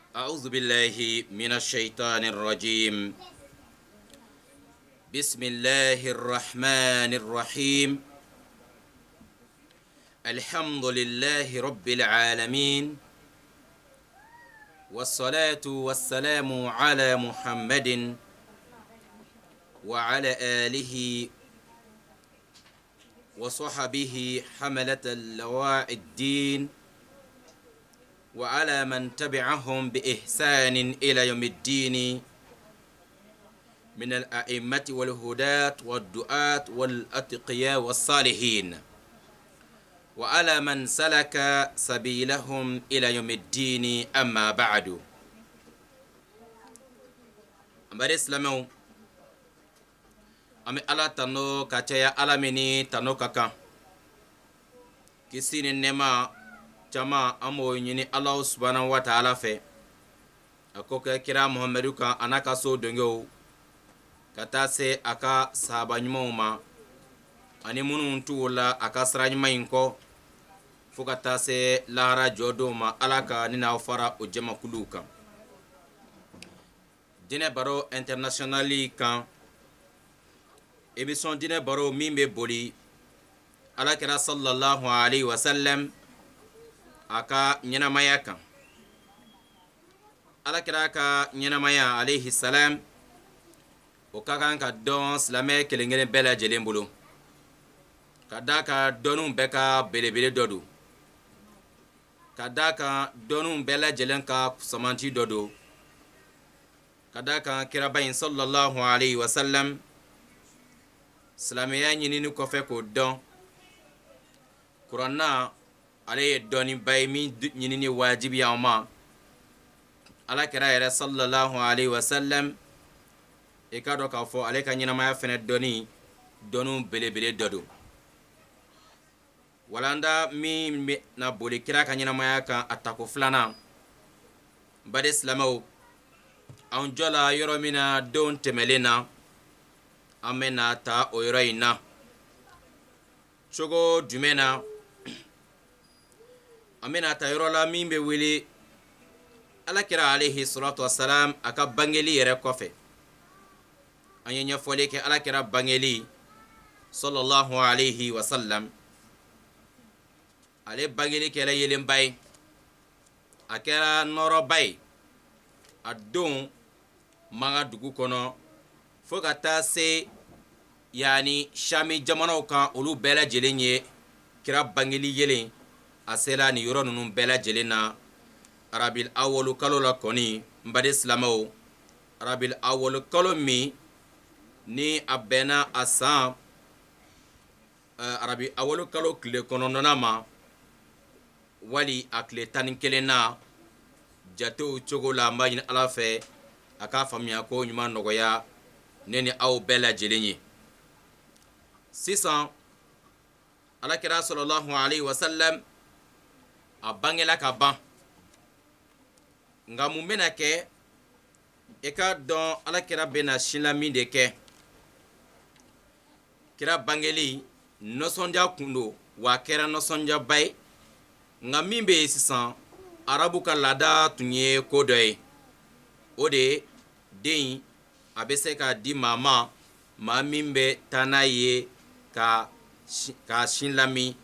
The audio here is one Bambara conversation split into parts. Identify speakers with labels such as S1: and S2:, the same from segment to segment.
S1: أعوذ بالله من الشيطان الرجيم. بسم الله الرحمن الرحيم. الحمد لله رب العالمين، والصلاة والسلام على محمد وعلى آله وصحبه حملة اللواء الدين، وعلى من تبعهم بإحسان إلى يوم الدين من الأئمة والهداة والدعاة والأتقياء والصالحين، وعلى من سلك سبيلهم إلى يوم الدين. أما بعد. أمبارح سلامو أمي الله تنو كاتيا ألاميني تنو كاكا كسين النما jama amo nyini Allah subhanahu wa ta'ala fe akoka kira Muhammadu ka anaka so dongo kata se aka sahaba nyuma ma ani munu tuula aka sra nyuma inko fukata se lara jodo ma alaka nina fara o jama kuluka dine baro internationally kan émission dine baro mimbe boli ala kira sallallahu alaihi wasallam aka ɲɛnamaya kan. Alakira ka ɲɛnamaya alayhi salam o ka kan ka dɔn silamɛ kelen-kelen bɛɛ lajɛlen bolo, ka da ka dɔnniw bɛɛ ka belebele dɔ don, ka da kan dɔnniw bɛɛ lajɛlen ka samanti dɔ don, ka da kan kiraba in sallallahu alayhi wa sallam silamɛya ɲinini kɔfɛ k'o dɔn. Kuranna ale ye dɔni bayi min ɲinini wajibi y'an ma. Alakira yɛrɛ sallallahu alayhi wa sallam i ka dɔn k'a fɔ ale ka ɲɛnamaya fɛnɛ dɔniw belebele dɔ don. Walanda min bɛ na boli kira ka ɲɛnamaya kan a tako filanan, bade silamɛw, an jɔla yɔrɔ min na don tɛmɛlen na an bɛna ta o yɔrɔ in na. Cogo jumɛn na? An bɛna ta yɔrɔ la min bɛ wele alakira alayhi salatu wassalam a ka bangeli yɛrɛ kɔfɛ. An ye ɲɛfɔli kɛ alakira bangeli sallallahu alayhi wa sallam. Ale bangeli kɛra yelenba ye, a kɛra nɔrɔba ye. A don manga dugu kɔnɔ fo ka taa se yani Shami jamanaw kan olu bɛɛ lajɛlen ye kira bangeli yelen. A sera ni yɔrɔ ninnu bɛɛ lajɛlen na arabil awalu kalo la kɔni, n bade silamɛw, arabil awalu kalo min ni a bɛnna a san arabil awalu kalo tile kɔnɔntɔnnan ma wali a tile 11 na jatew cogo la, n b'a ɲini Ala fɛ a k'a faamuya ko ɲuman nɔgɔya ne ni aw bɛɛ lajɛlen ye. Sisan alakira sallallahu alayhi wa sallam a bangela ka ban, nka mun bɛna kɛ i ka dɔn alakira bɛna sinla min de kɛ. Kira bangeli nɔsɔndiya kun don wa a kɛra nɔsɔndiyaba ye, nka min bɛ yen sisan arabu ka laada tun ye ko dɔ ye. O de den a bɛ se k'a di maa ma, maa min bɛ taa n'a ye ka sin lami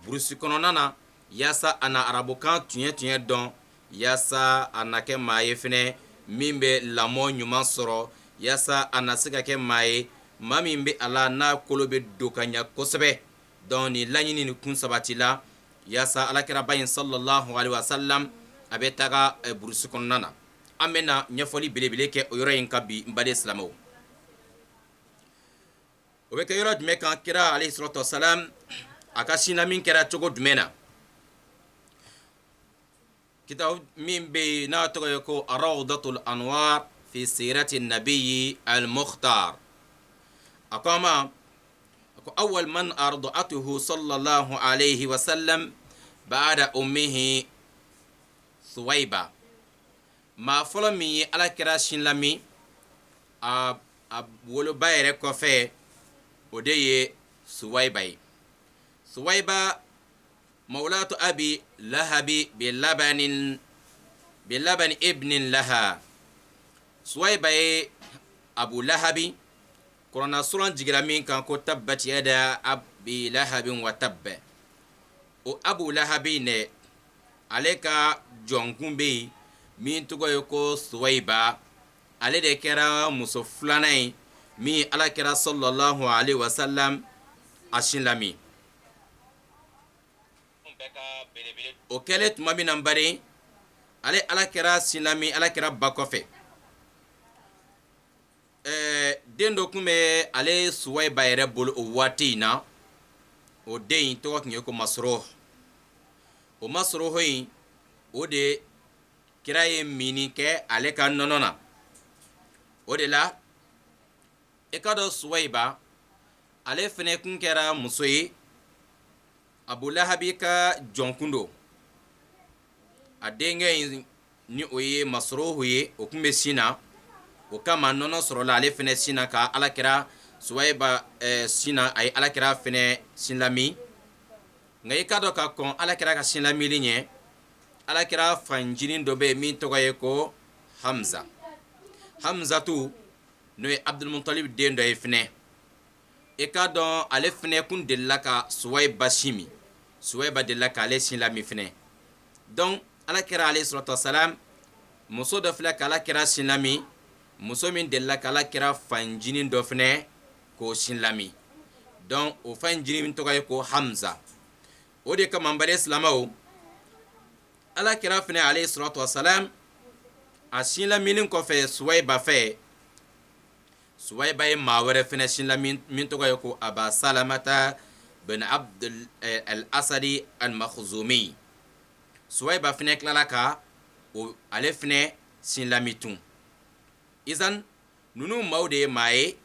S1: burusi kɔnɔna na, yaasa a na arabukan tiɲɛ dɔn, yaasa a na kɛ maa ye fɛnɛ min bɛ lamɔ ɲuman sɔrɔ, yaasa a na se ka kɛ maa ye maa min bɛ a la n'a kolo bɛ don ka ɲɛ kosɛbɛ. Donc ni laɲini ni kun sabati la, yaasa alakiraba in sallallahu alaihi wa sallam a bɛ taga burusi kɔnɔna na. An bɛna ɲɛfɔli belebele kɛ o yɔrɔ in kan bi, n baden silamɛw. O bɛ kɛ yɔrɔ jumɛn kan? Kira alayhi salatu wasalam a ka sinna min kɛra cogo jumɛn na? Kitabu min bɛ yen n'a tɔgɔ ye ko Rawdatul Anwar fi sirati nabiyyi al-Mukhtar. A ko an ma, a ko awwal man arda'atuhu sallallahu alayhi wa sallam ba'da ummihi Thuwayba. Maa fɔlɔ min ye alakira sin lami a woloba yɛrɛ kɔfɛ, o de ye Thuwayba ye. Thuwayba مولات أبي لهب بلبن بلبن ابن لها سويبا أبو لهب قرنا سورة جرامين كان كتبت يدا أبي لهب وتب أبو لهب ne ale ka jɔnkun bɛ yen min tɔgɔ ye ko suwaiba ale de kɛra muso filanan ye min ala kɛra sallallahu alaihi wasallam a sin lami o kɛlen tuma min na bari ale ala kɛra sin lami ala kɛra ba kɔfɛ den dɔ tun bɛ ale suwaiba yɛrɛ bolo o waati in na o den in tɔgɔ tun ye ko masoro o masoroho in o de kira ye mini kɛ ale ka nɔnɔ na o de la i ka dɔn suwaiba ale fɛnɛ kun kɛra muso ye abu lahabi ka jɔnkun don a denkɛ in ni o ye masoroho ye o kun bɛ sin na o kama nɔnɔ sɔrɔla ale fɛnɛ sin na ka alakira suwaiba sin na a ye alakira fɛnɛ sin lami nka i ka dɔn ka kɔn alakira ka sin lamili ɲɛ alakira fanjinin dɔ bɛ yen min tɔgɔ ye ko hamza hamzatu n'o ye abdulmutalib den dɔ ye fɛnɛ i ka dɔn ale fɛnɛ kun delila ka suwaiba sin min suwaiba delila k'ale sin lami fɛnɛ donc alakira alayhi salatu wasalam muso dɔ filɛ ka alakira sin lami muso min delila ka alakira fanjinin dɔ fɛnɛ k'o sin lami donc o fanjinin min tɔgɔ ye ko hamza o de kama n bari silamaw alakira fɛnɛ alayhi salatu wasalam a sin laminin kɔfɛ suwaiba fɛ suwaiba ye maa wɛrɛ fɛnɛ sin lamin min tɔgɔ ye ko aba salamata bin abdul al-asadi al-makhzumi suwaiba fɛnɛ tilala ka ale fɛnɛ sin lami tun izan nunu maaw de ye maa ye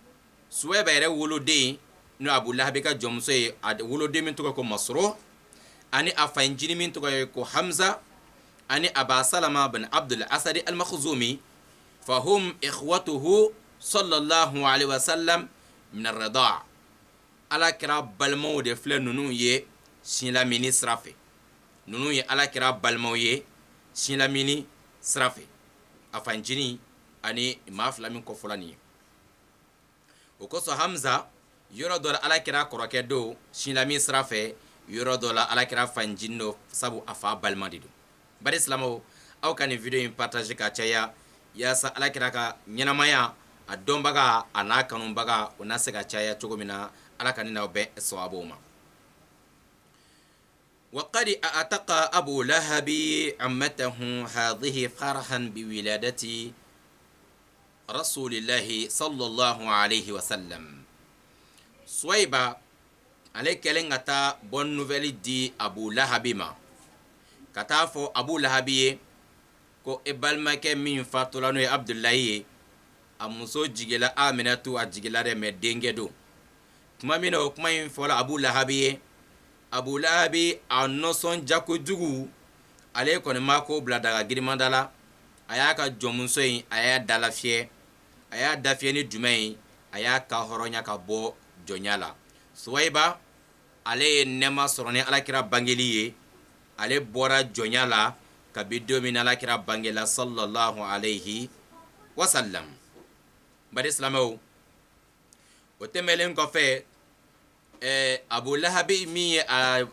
S1: suwaiba yɛrɛ woloden n'o abu lahabi ka jɔnmuso ye a woloden min tɔgɔ ko masoro ani a fanjini min tɔgɔ ye ko hamza ani aba salama bin abdul asadi al-makhzumi fahum ikhwatuhu sallallahu alaihi wasallam min ar-rida' ala kira balmaw de filɛ nunu ye sin lamini sira fɛ nunu ye ala kira balmaw ye sin lamini sira fɛ a fanjini ani maa fila min kɔfɔla nin ye o kosɔn hamza yɔrɔ dɔ la ala kira kɔrɔkɛ don sin lamini sira fɛ yɔrɔ dɔ la alakira fanjini do sabu a fa balima de don bari silamaw aw ka nin video in partage ka caya yaasa alakira ka ɲɛnamaya a dɔnbaga a n'a kanubaga o na se ka caya cogo min na ala ka ni n'aw bɛn sawabu ma وقد أعتق أبو لهب عمته هذه فرحا بولادة رسول الله صلى الله عليه وسلم سويبا ale kɛlen ka taa bonne nouvelle di abu lahabi ma ka taa fɔ abu lahabi ye ko e balimakɛ min fatula n'o ye abdulayi ye a muso jigila aminatu a jigila dɛ mɛ denkɛ don tuma min na o kuma in fɔla abu lahabi ye abu lahabi a nɔsɔnja kojugu ale kɔni ma ko bila daga girimanda la a y'a ka jɔnmuso in a y'a dalafiyɛ a y'a dafiyɛ ni jumɛn ye a y'a ka hɔrɔnya ka bɔ jɔnya la suwaiba ale ye nɛma sɔrɔ ni alakira bangeli ye ale bɔra jɔnya la kabi don min alakira bangela sallallahu alayhi wasallam bari silamɛw o tɛmɛlen kɔfɛ abu lahabi min ye a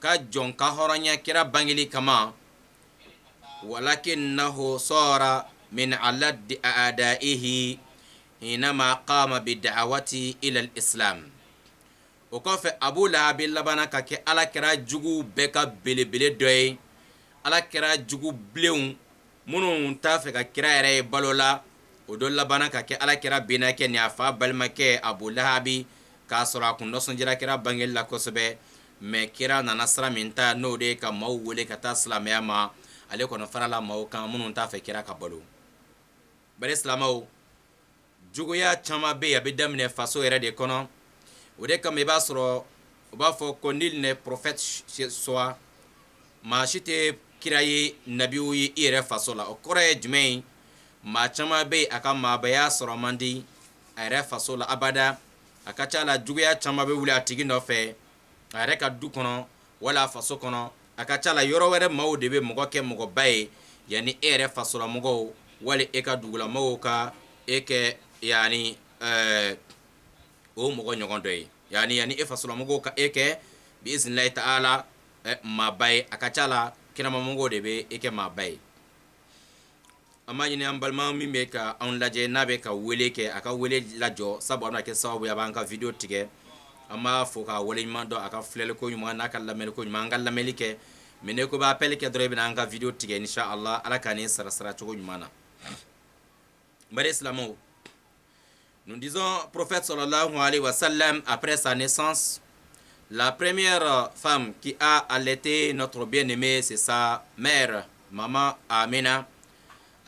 S1: ka jɔn ka hɔrɔnya kira bangeli kama walakinahu sara min aladdi a'daihi hinama qama bid'awati ila al-islam o kɔfɛ abu lahabi labana ka kɛ alakira jugu bɛɛ ka belebele dɔ ye alakira jugu bilenw minnu t'a fɛ ka kira yɛrɛ ye balo la o dɔ labana ka kɛ alakira bennakɛ ni a fa balimakɛ abu lahabi k'a sɔrɔ a kun dɔsɔnjira kira bangeli la kosɛbɛ mɛ kira nana sira min ta n'o de ye ka maaw wele ka taa silamɛya ma ale kɔni farala maaw kan minnu t'a fɛ kira ka balo bari silamɛw juguya caman bɛ yen a bɛ daminɛ faso yɛrɛ de kɔnɔ o de kama i b'a sɔrɔ u b'a fɔ ko nil ne prophète soit maa si tɛ kira ye nabiw ye i yɛrɛ faso la o kɔrɔ ye jumɛn ye maa caman bɛ yen a ka maabaya sɔrɔ man di a yɛrɛ faso la abada a ka ca la juguya caman bɛ wuli a tigi nɔfɛ a yɛrɛ ka du kɔnɔ wala a faso kɔnɔ a ka ca la yɔrɔ wɛrɛ maaw de bɛ mɔgɔ kɛ mɔgɔba ye yani ere fasola mogo wali eka dugula mogo ka eke yani o mogo nyogon doy yani e fasola mogo ka eke bi iznillah ta'ala mabay akachala kina mogo de be eke mabay amma ñini an balima min be ka an lajɛ n'a bɛ ka wele kɛ a ka wele lajɔ sabu a bɛna kɛ sababu ye a b'an ka video tigɛ an b'a fo ka wale ɲuman dɔn a ka filɛliko ɲuman n'a ka lamɛliko ɲuman an ka lamɛli kɛ mais ne ko b'a appel kɛ dɔrɔn i bɛna an ka video tigɛ inshallah ala ka ni sara sara cogo ɲuman na bari silamɛw nous disons prophète sallallahu alayhi wa sallam après sa naissance la première femme qui a allaité notre bien-aimé c'est sa mère maman Amina.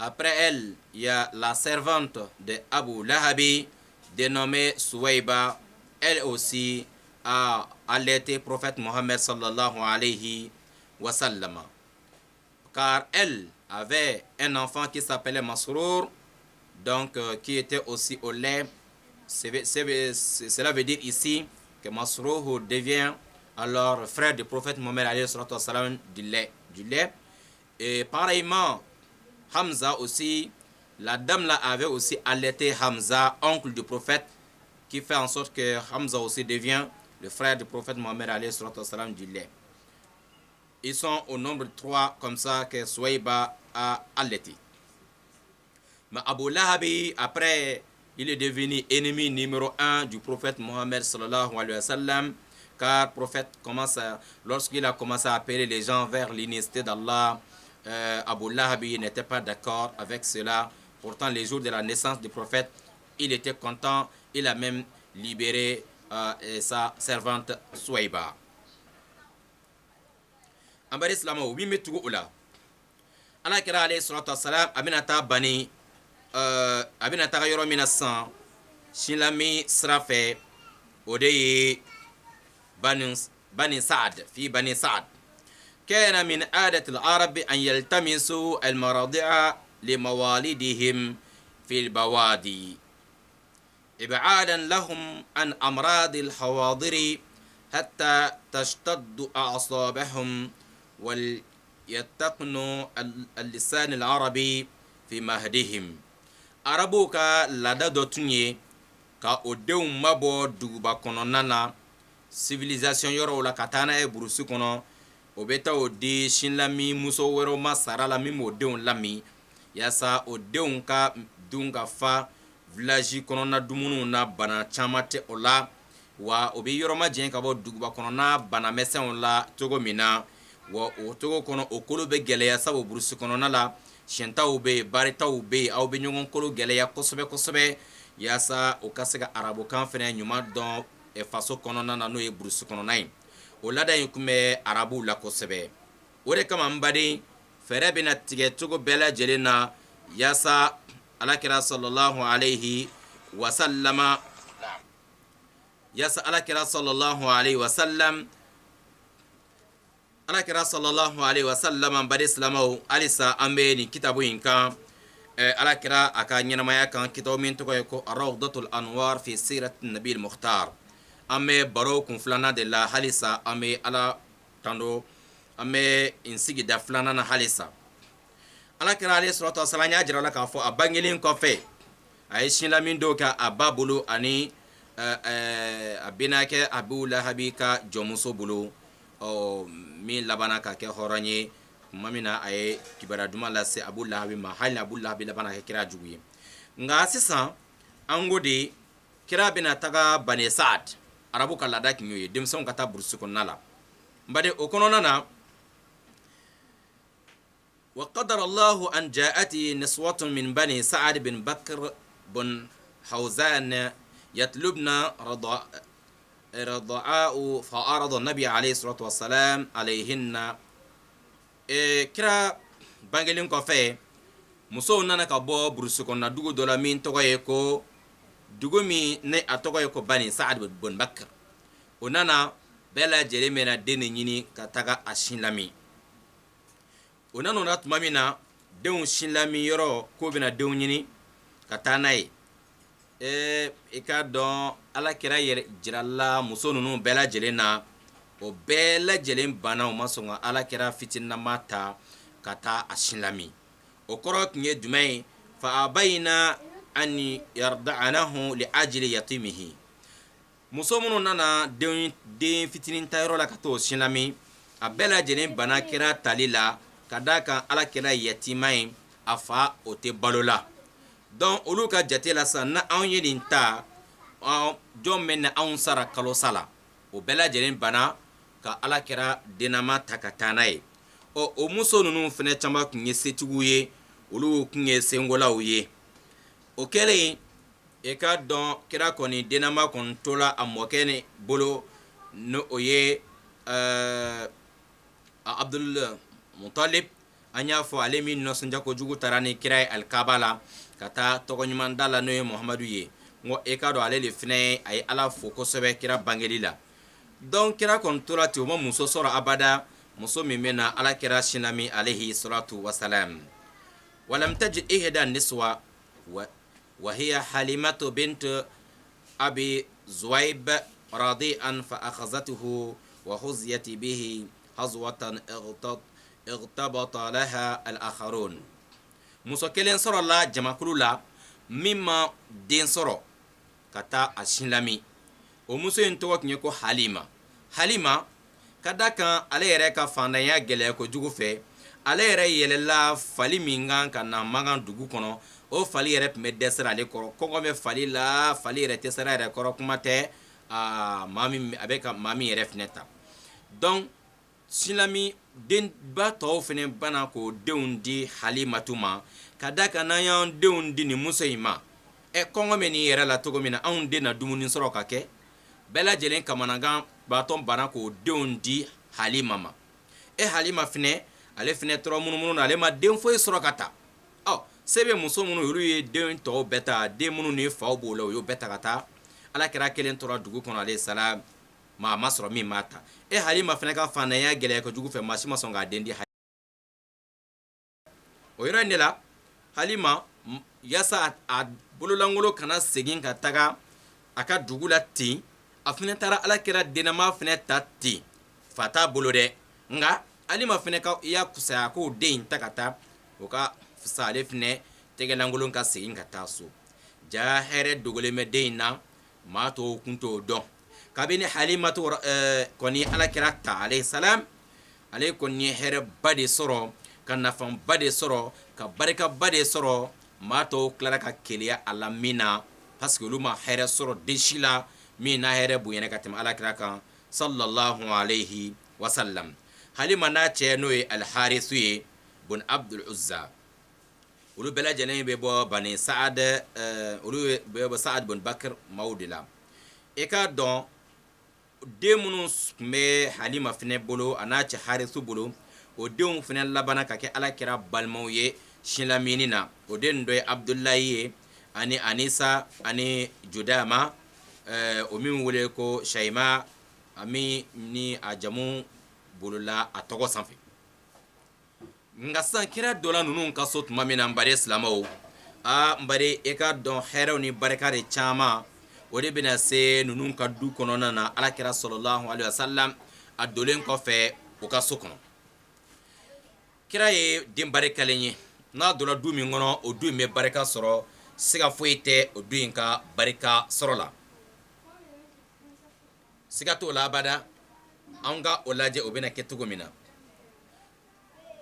S1: Après elle, il y a la servante de Abu Lahabi, dénommée Suwayba. Elle aussi a allaité le prophète Mohammed sallallahu alayhi wa sallam. Car elle avait un enfant qui s'appelait Masrour, donc qui était aussi au lait. Cela veut dire ici que Masrour devient alors frère du prophète Mohammed alayhi wa sallam du lait. Et pareillement, Hamza aussi, la dame là avait aussi allaité Hamza, oncle du prophète, qui fait en sorte que Hamza aussi devient le frère du prophète Mohammed alayhi wa sallam du lait. Ils sont au nombre de 3 comme ça que Suwayba a allaité. Mais Abu Lahabi, après, il est devenu ennemi numéro 1 du prophète Mohammed sallallahu alayhi wa sallam, car le prophète lorsqu'il a commencé à appeler les gens vers l'unicité d'Allah, Abu Lahabi n'était pas d'accord avec cela. Pourtant, les jours de la naissance du prophète, il était content. Il a même libéré sa servante Suwayba. Ambari Islamo, oui, mais tout là. Allah kira alayhi salatu wassalam, abinata bani, abinata yoro minasan, shilami srafe, odeye, bani Saad, fi bani Saad. كان من عادة العرب أن يلتمسوا المراضع لموالدهم في البوادي إبعادا لهم عن أمراض الحواضر حتى تشتد أعصابهم وليتقنوا اللسان العربي في مهدهم أربوك لدى دوتني كأوديوم مبو دوبا كونونانا civilisation yoro la katana e burusu kono o bɛ taa o di sinlami muso wɛrɛw ma sara la min b'o denw lami yaasa o denw ka dun ka fa village kɔnɔna dumuniw na bana caman tɛ o la wa o bɛ yɔrɔ ma jɛn ka bɔ duguba kɔnɔna banamɛsɛnw la cogo min na wa o cogo kɔnɔ o kolo bɛ gɛlɛya sabu burusi kɔnɔna la siyɛntaw bɛ yen baritaw bɛ yen aw bɛ ɲɔgɔn kolo gɛlɛya kosɛbɛ kosɛbɛ yaasa o ka se ka arabukan fɛnɛ ɲuman dɔn faso kɔnɔna na n'o ye burusi kɔnɔna ye o laada in kun bɛ arabuw la kosɛbɛ o de kama n baden fɛɛrɛ bɛna tigɛ cogo bɛɛ lajɛlen na yaasa alakira sallallahu alayhi wa sallama yaasa alakira sallallahu alayhi wa sallam alakira sallallahu alayhi wa sallam an baden silamaw halisa an bɛ nin kitabu in kan alakira a ka ɲɛnamaya kan kitabu min tɔgɔ ye ko rawdatul anwar fi sirati nabil mukhtar an bɛ baro kun filanan de la halisa an bɛ ala tando an bɛ n sigida filanan na halisa alakira alayhi salatu wasalam y'a jira la k'a fɔ a bangelen kɔfɛ a ye sinlamin dɔw kɛ a ba bolo ani a benakɛ Abu Lahabi ka jɔnmuso bolo min labana ka kɛ hɔrɔn ye tuma min na a ye kibaruya duman lase Abu Lahabi ma hali Abu Lahabi labana ka kɛ kira jugu ye nka sisan an ko de kira bɛna taga Bani Saad arabu ka laada tun y'o ye denmisɛnw ka taa burusi kɔnɔna la bari o kɔnɔna na وقدر الله أن جاءته نسوة من بني سعد بن بكر بن حوزان يطلبن رضعاء فأعرض النبي عليه الصلاة والسلام عليهن كرا بانجلين كوفي musow nana ka bɔ burusi kɔnɔna dugu dɔ la min tɔgɔ ye ko dugu min ne a tɔgɔ ye ko Bani Saad bun Bakr o nana bɛɛ lajɛlen bɛna den de ɲini ka taga a sin lami o nana o la tuma min na denw sin lami yɔrɔ k'o bɛna denw ɲini ka taa n'a ye i ka dɔn alakira yɛrɛ jirala muso ninnu bɛɛ lajɛlen na o bɛɛ lajɛlen banna o ma sɔn ka alakira fitininama ta ka taa a sin lami o kɔrɔ tun ye jumɛn ye fa abayna an yarda'anahu li ajli yatimihi. muso minnu nana den fitinin ta yɔrɔ la ka t'o sin lami a bɛɛ lajɛlen bana kɛra tali la ka d'a kan ala kɛra yatima ye a fa o tɛ balo la. donc olu ka jate la sisan na anw ye nin ta jɔn bɛ na anw sara kalosa la o bɛɛ lajɛlen bana ka ala kɛra dennama ta ka taa n'a ye. o muso ninnu fana caman tun ye setigiw ye olu tun ye sengolaw ye. o kɛlen e ka dɔn kira kɔni dennama kɔni tola a mɔkɛ ni bolo ni o ye Abdul Mutalib. an y'a fɔ ale min nisɔndiya kojugu taara ni kira ye alikaba la ka taa tɔgɔɲuman da la n'o ye Muhamadu ye. ngo e ka dɔn ale de fana a ye ala fo kosɛbɛ kira bangeli la. donc kira kɔni tora ten o ma muso sɔrɔ abada muso min bɛ na ala kira sinami alayhi salatu wasalam. walam tajid ihda niswa وهي حليمة بنت أبي زويب راضيا فأخذته وخزيت به حظوة اغتبط لها الآخرون. مسوكلين صلى الله جماكلو لا مما دين صلى كتا الشلمي ومسو ينتوك نيكو حليمة كدا كان على يريكا فاندايا جليكو جوغو في على يري يللا فالي مينغان كان مغان دوغو كونو o fali yɛrɛ tun bɛ dɛsɛra ale kɔrɔ kɔngɔ bɛ fali la fali yɛrɛ tɛ sera yɛrɛ kɔrɔ kuma tɛ maa min a bɛ ka maa min yɛrɛ fɛnɛ ta. donc silami denba tɔw fɛnɛ bana k'o denw di Halimatu ma ka da kan n'an y'an denw di nin muso in ma kɔngɔ bɛ nin yɛrɛ la cogo min na anw den na dumuni sɔrɔ ka kɛ bɛɛ lajɛlen kamanagan batɔ bana k'o denw di Halima ma. Halima fɛnɛ ale fɛnɛ tɔrɔ munumunu na ale ma den foyi sɔrɔ ka ta. sebe muso minnu olu ye den tɔw bɛɛ ta den minnu ni faw b'o la o y'o bɛɛ ta ka taa ala kɛra kelen tora dugu kɔnɔ alayhi salam maa ma sɔrɔ min m'a ta. Halima fana ka fandanya gɛlɛya kojugu fɛ maa si ma sɔn k'a den di Halima. o yɔrɔ in de la Halima yaasa a bololankolo kana segin ka taga a ka dugu la ten a fana taara ala kɛra dennama fana ta ten fa t'a bolo dɛ nka Halima fana ka y'a kusaya k'o den in ta ka taa o ka fisa ale fɛnɛ tɛgɛlankolon ka segin ka taa so. ja hɛrɛ dogolen bɛ den in na maa tɔw kun t'o dɔn kabini Halimatu kɔni ala kɛra ta alayhi salam ale kɔni ye hɛrɛba de sɔrɔ ka nafaba de sɔrɔ ka barikaba de sɔrɔ maa tɔw tilara ka keleya a la min na parce que olu ma hɛrɛ sɔrɔ den si la min na hɛrɛ bonyana ka tɛmɛ ala kira kan sallallahu alayhi wa sallam. Halima n'a cɛ n'o ye Alharisu ye bun Abdul Uzza olu bɛɛ lajɛlen bɛ bɔ bani Saad olu bɛ bɔ Saad bun Bakr maaw de la. i k'a dɔn den minnu tun bɛ Halima fɛnɛ bolo a n'a cɛ Harisu bolo o denw fɛnɛ labana ka kɛ ala kɛra balimaw ye sinlamini na. o den dɔ ye Abdulayi ye ani Anisa ani Judama o min wele ko Shayma ami ni a jamu bolola a tɔgɔ sanfɛ. nga san kira dɔla ninnu ka so tuma min na n bari silamɛw n bari i ka dɔn hɛrɛw ni barika de caman o de bɛna se ninnu ka du kɔnɔna na ala kira sallallahu alaihi wasallam a dolen kɔfɛ o ka so kɔnɔ. kira ye den barikalen ye n'a dɔla du min kɔnɔ o du in bɛ barika sɔrɔ siga foyi tɛ o du in ka barika sɔrɔ la siga t'o la abada. an ka o lajɛ o bɛna kɛ cogo min na.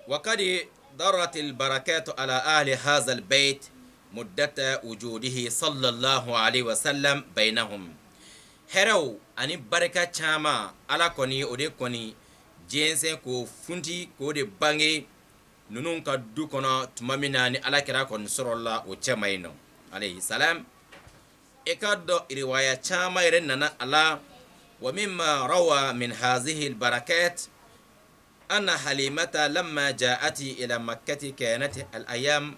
S1: وقد ضرت البركات على أهل هذا البيت مدة وجوده صلى الله عليه وسلم بينهم. هرو أني بركة chama ala koni ode koni jensen ko funti ko de bange nunun ka du kono tumamina ni ala kira kon sorolla o chamaino alayhi salam. e ka do riwaya chama ire nana ala wa mimma rawa min hadhihi albarakat أن حليمة لما جاءت إلى مكة كانت الأيام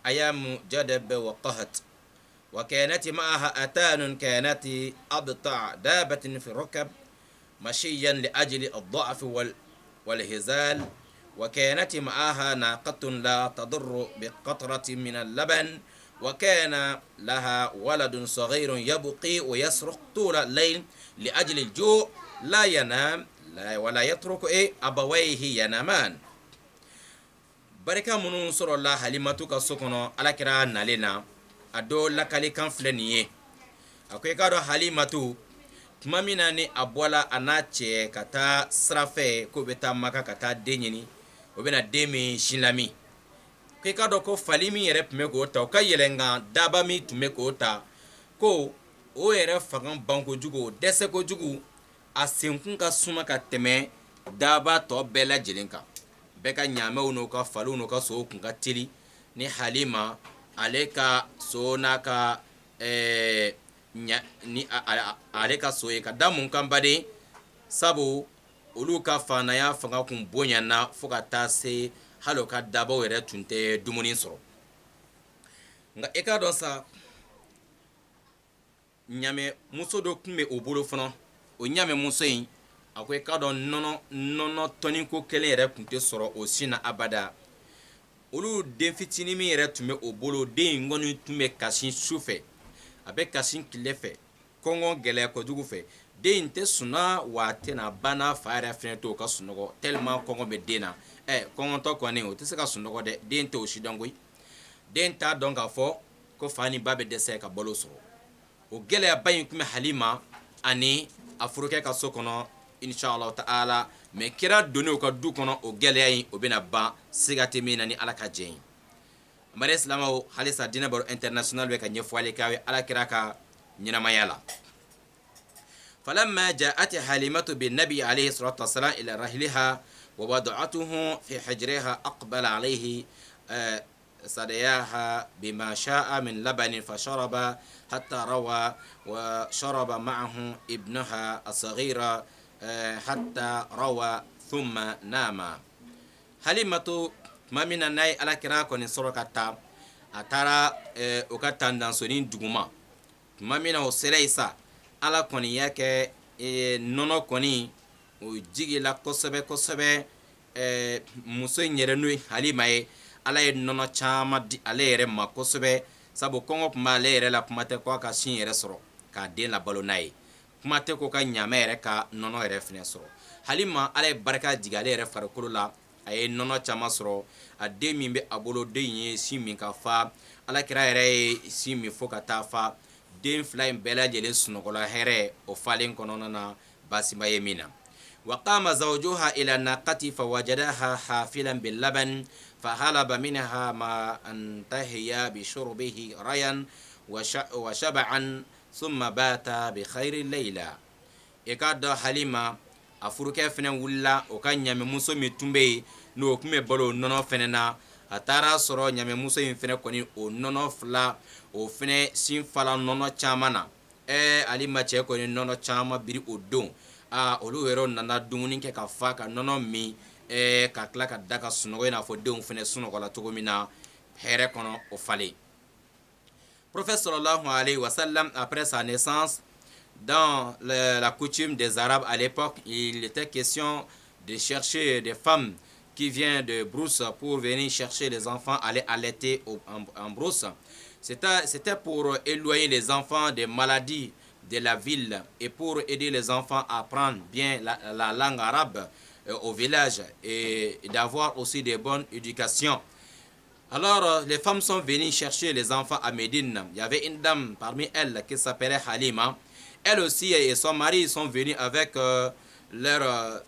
S1: أيام جدب وقهط وكانت معها أتان كانت أبطع دابة في الركب مشيا لأجل الضعف والهزال وكانت معها ناقة لا تضر بقطرة من اللبن وكان لها ولد صغير يبقي ويصرخ طول الليل لأجل الجوع لا ينام ولا يترك أبويه ينامان. barika minnu sɔrɔla halimatu ka so kɔnɔ alakira nalen na a dɔ lakalikan filɛ nin ye a ko i k'a dɔn halimatu tuma min na ni a bɔla a n'a cɛ ka taa sira fɛ k'o bɛ taa maka ka taa den ɲini o bɛna den min sinlami ko i k'a dɔn ko fali min yɛrɛ tun bɛ k'o ta o ka yɛlɛn kan daba min tun bɛ k'o ta ko o yɛrɛ fanga ban kojugu o dɛsɛ kojugu a senkun ka suma ka tɛmɛ daba tɔ bɛɛ lajɛlen kan bɛɛ ka ɲaamɛw n'u ka faliw n'u ka sow kun ka teli ni halima ale ka so n'a ka ale ka so ye ka da mun kan baden sabu olu ka fanaya fanga kun bonyana fo ka taa se hali o ka dabaw yɛrɛ tun tɛ dumuni sɔrɔ nka i k'a dɔn sa ɲamɛ muso dɔ tun bɛ o bolo fana o ɲamɛ muso in a ko i k'a dɔn nɔnɔ tɔniko kelen yɛrɛ tun tɛ sɔrɔ o sin na abada olu den fitinin min yɛrɛ tun bɛ o bolo den in kɔni tun bɛ kasi su fɛ a bɛ kasi tile fɛ kɔngɔ gɛlɛya kojugu fɛ den in tɛ sunna wa a tɛna ba n'a fa yɛrɛ fɛnɛ to o ka sunɔgɔ tellement kɔngɔ bɛ den na kɔngɔtɔ kɔni o tɛ se ka sunɔgɔ dɛ den tɛ o si dɔn koyi den t'a dɔn k'a fɔ ko fa ni ba bɛ dɛsɛ ka balo sɔrɔ o gɛlɛyaba in tun bɛ halima ani a furukɛ ka so kɔnɔ inshallah ta'ala mais kira donni o ka du kɔnɔ o gɛlɛya in o bɛna ban siga tɛ min na ni ala ka jɛ ye mare silamaw halisa dinɛ baro international bɛ ka ɲɛfɔli kɛ aw ye ala kira ka ɲɛnamaya la فلما جاءت حليمة بالنبي عليه الصلاة والسلام إلى رحلها ووضعته في حجرها أقبل عليه صدياها بما شاء من لبن فشرب حتى روى وشرب معه ابنها الصغير حتى روى ثم نام حليمة ما من الناي على كراكون سرقة أترى وكتان دانسونين دغما ما من هو سليسا ala kɔni y'a kɛ nɔnɔ kɔni o jigila kosɛbɛ kosɛbɛ muso in yɛrɛ n'o ye halima ye ala ye nɔnɔ caman di ale yɛrɛ ma kosɛbɛ sabu kɔngɔ tun b'ale yɛrɛ la kuma tɛ ko a ka sin yɛrɛ sɔrɔ k'a den labalo n'a ye kuma tɛ ko ka ɲaamɛ yɛrɛ ka nɔnɔ yɛrɛ fɛnɛ sɔrɔ halima ala ye barika jigin ale yɛrɛ farikolo la a ye nɔnɔ caman sɔrɔ a den min bɛ a bolo den in ye sin min ka fa alakira yɛrɛ ye sin min fo ka taa fa den fila in bɛɛ lajɛlen sunɔgɔla hɛrɛ o falen kɔnɔna na basima ye min na وقام زوجها إلى الناقة فوجدها حافلا باللبن فهلب منها ما انتهي بشربه ريا وشبعا ثم بات بخير الليلة إكاد حليمة أفرك فنن ولا وكان يمي موسى متومبي نو كمي بلو نونو فننا atara soro nyame muso in fene koni o nono fla o fene sin fala nono chamana ali mache koni nono chama biri o don olu wero nana dumuni ke ka fa ka nono mi ka kla ka daga sunogo na fo don fene sunogo la togo mina here kono o fale prophète sallallahu alayhi wa sallam après sa naissance dans la coutume des arabes à l'époque il était question de chercher des femmes qui vient de brousse pour venir chercher les enfants, aller allaiter en brousse. C'était pour éloigner les enfants des maladies de la ville et pour aider les enfants à apprendre bien la langue arabe au village et d'avoir aussi des bonnes éducations. Alors, les femmes sont venues chercher les enfants à Médine. Il y avait une dame parmi elles qui s'appelait Halima. Elle aussi et son mari sont venus avec leur...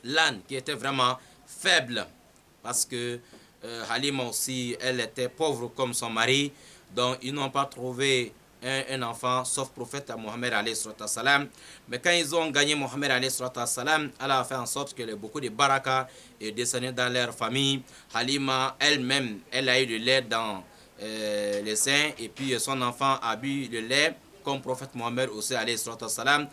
S1: l'âne qui était vraiment faible parce que Halima aussi elle était pauvre comme son mari donc ils n'ont pas trouvé un enfant sauf prophète Mohammed alayhi salam. Mais quand ils ont gagné Mohammed alayhi salam, elle a fait en sorte que beaucoup de baraka est descendu dans leur famille. Halima elle-même elle a eu de lait dans les seins et puis son enfant a bu le lait comme prophète Mohammed aussi alayhi salam.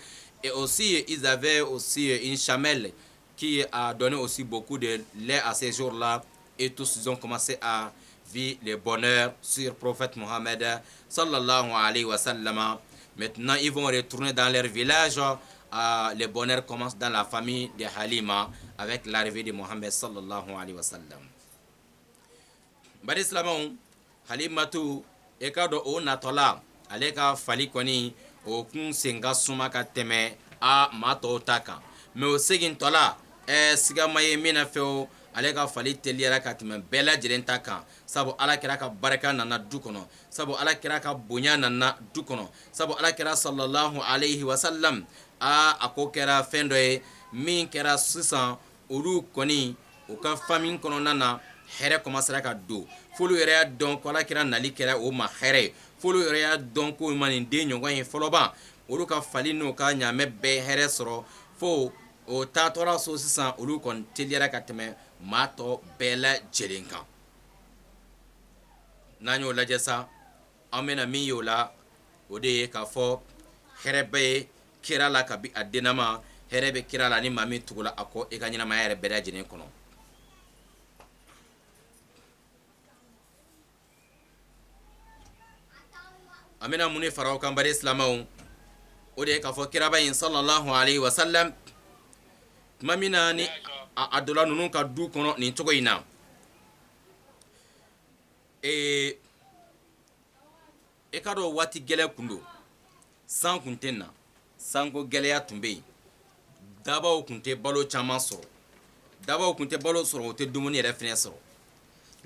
S1: Et aussi ils avaient aussi une chamelle qui a donné aussi beaucoup de lait à ces jours-là et tous ils ont commencé à vivre le bonheur sur le prophète Mohammed sallallahu alayhi wa sallam. Maintenant ils vont retourner dans leur village, le bonheur commence dans la famille de Halima avec l'arrivée de Mohammed sallallahu alayhi wa sallam. Bari islamon Halimatu ekado o natola aleka fali koni o kun senga suma ka tɛmɛ a mato taka mais o segin tola siga maye mina feo ale ka fali teliyara ka tɛmɛ bɛɛ lajɛlen ta kan sabu alakira ka barika nana du kɔnɔ sabu alakira ka bonya nana du kɔnɔ sabu alakira sallallahu alayhi wa sallam a ko kɛra fɛn dɔ ye min kɛra sisan olu kɔni u ka famille kɔnɔna na hɛrɛ commencera ka don folu yɛrɛ y'a dɔn ko alakira nali kɛra o ma hɛrɛ folu yɛrɛ y'a dɔn ko ma nin den ɲɔgɔn ye fɔlɔba olu ka fali n'u ka ɲaamɛ bɛɛ hɛrɛ sɔrɔ fo o taatɔla so sisan olu kɔni teliyara ka tɛmɛ maa tɔ bɛɛ lajɛlen kan n'an y'o lajɛ sa an bɛna min y'o la o de ye k'a fɔ hɛrɛ bɛ ye kira la kabi a denna ma hɛrɛ bɛ kira la ni maa min tugula a kɔ i ka ɲɛnamaya yɛrɛ bɛɛ lajɛlen kɔnɔ an bɛna mun de fara o kan bari silamɛw o de ye k'a fɔ kiraba in sallallahu alayhi wa sallam tuma min na ni a donna ninnu ka du kɔnɔ nin cogo in na i ka dɔn waati gɛlɛ kun don san kun tɛ na sanko gɛlɛya tun bɛ yen dabaw kun tɛ balo caman sɔrɔ dabaw kun tɛ balo sɔrɔ o tɛ dumuni yɛrɛ fɛnɛ sɔrɔ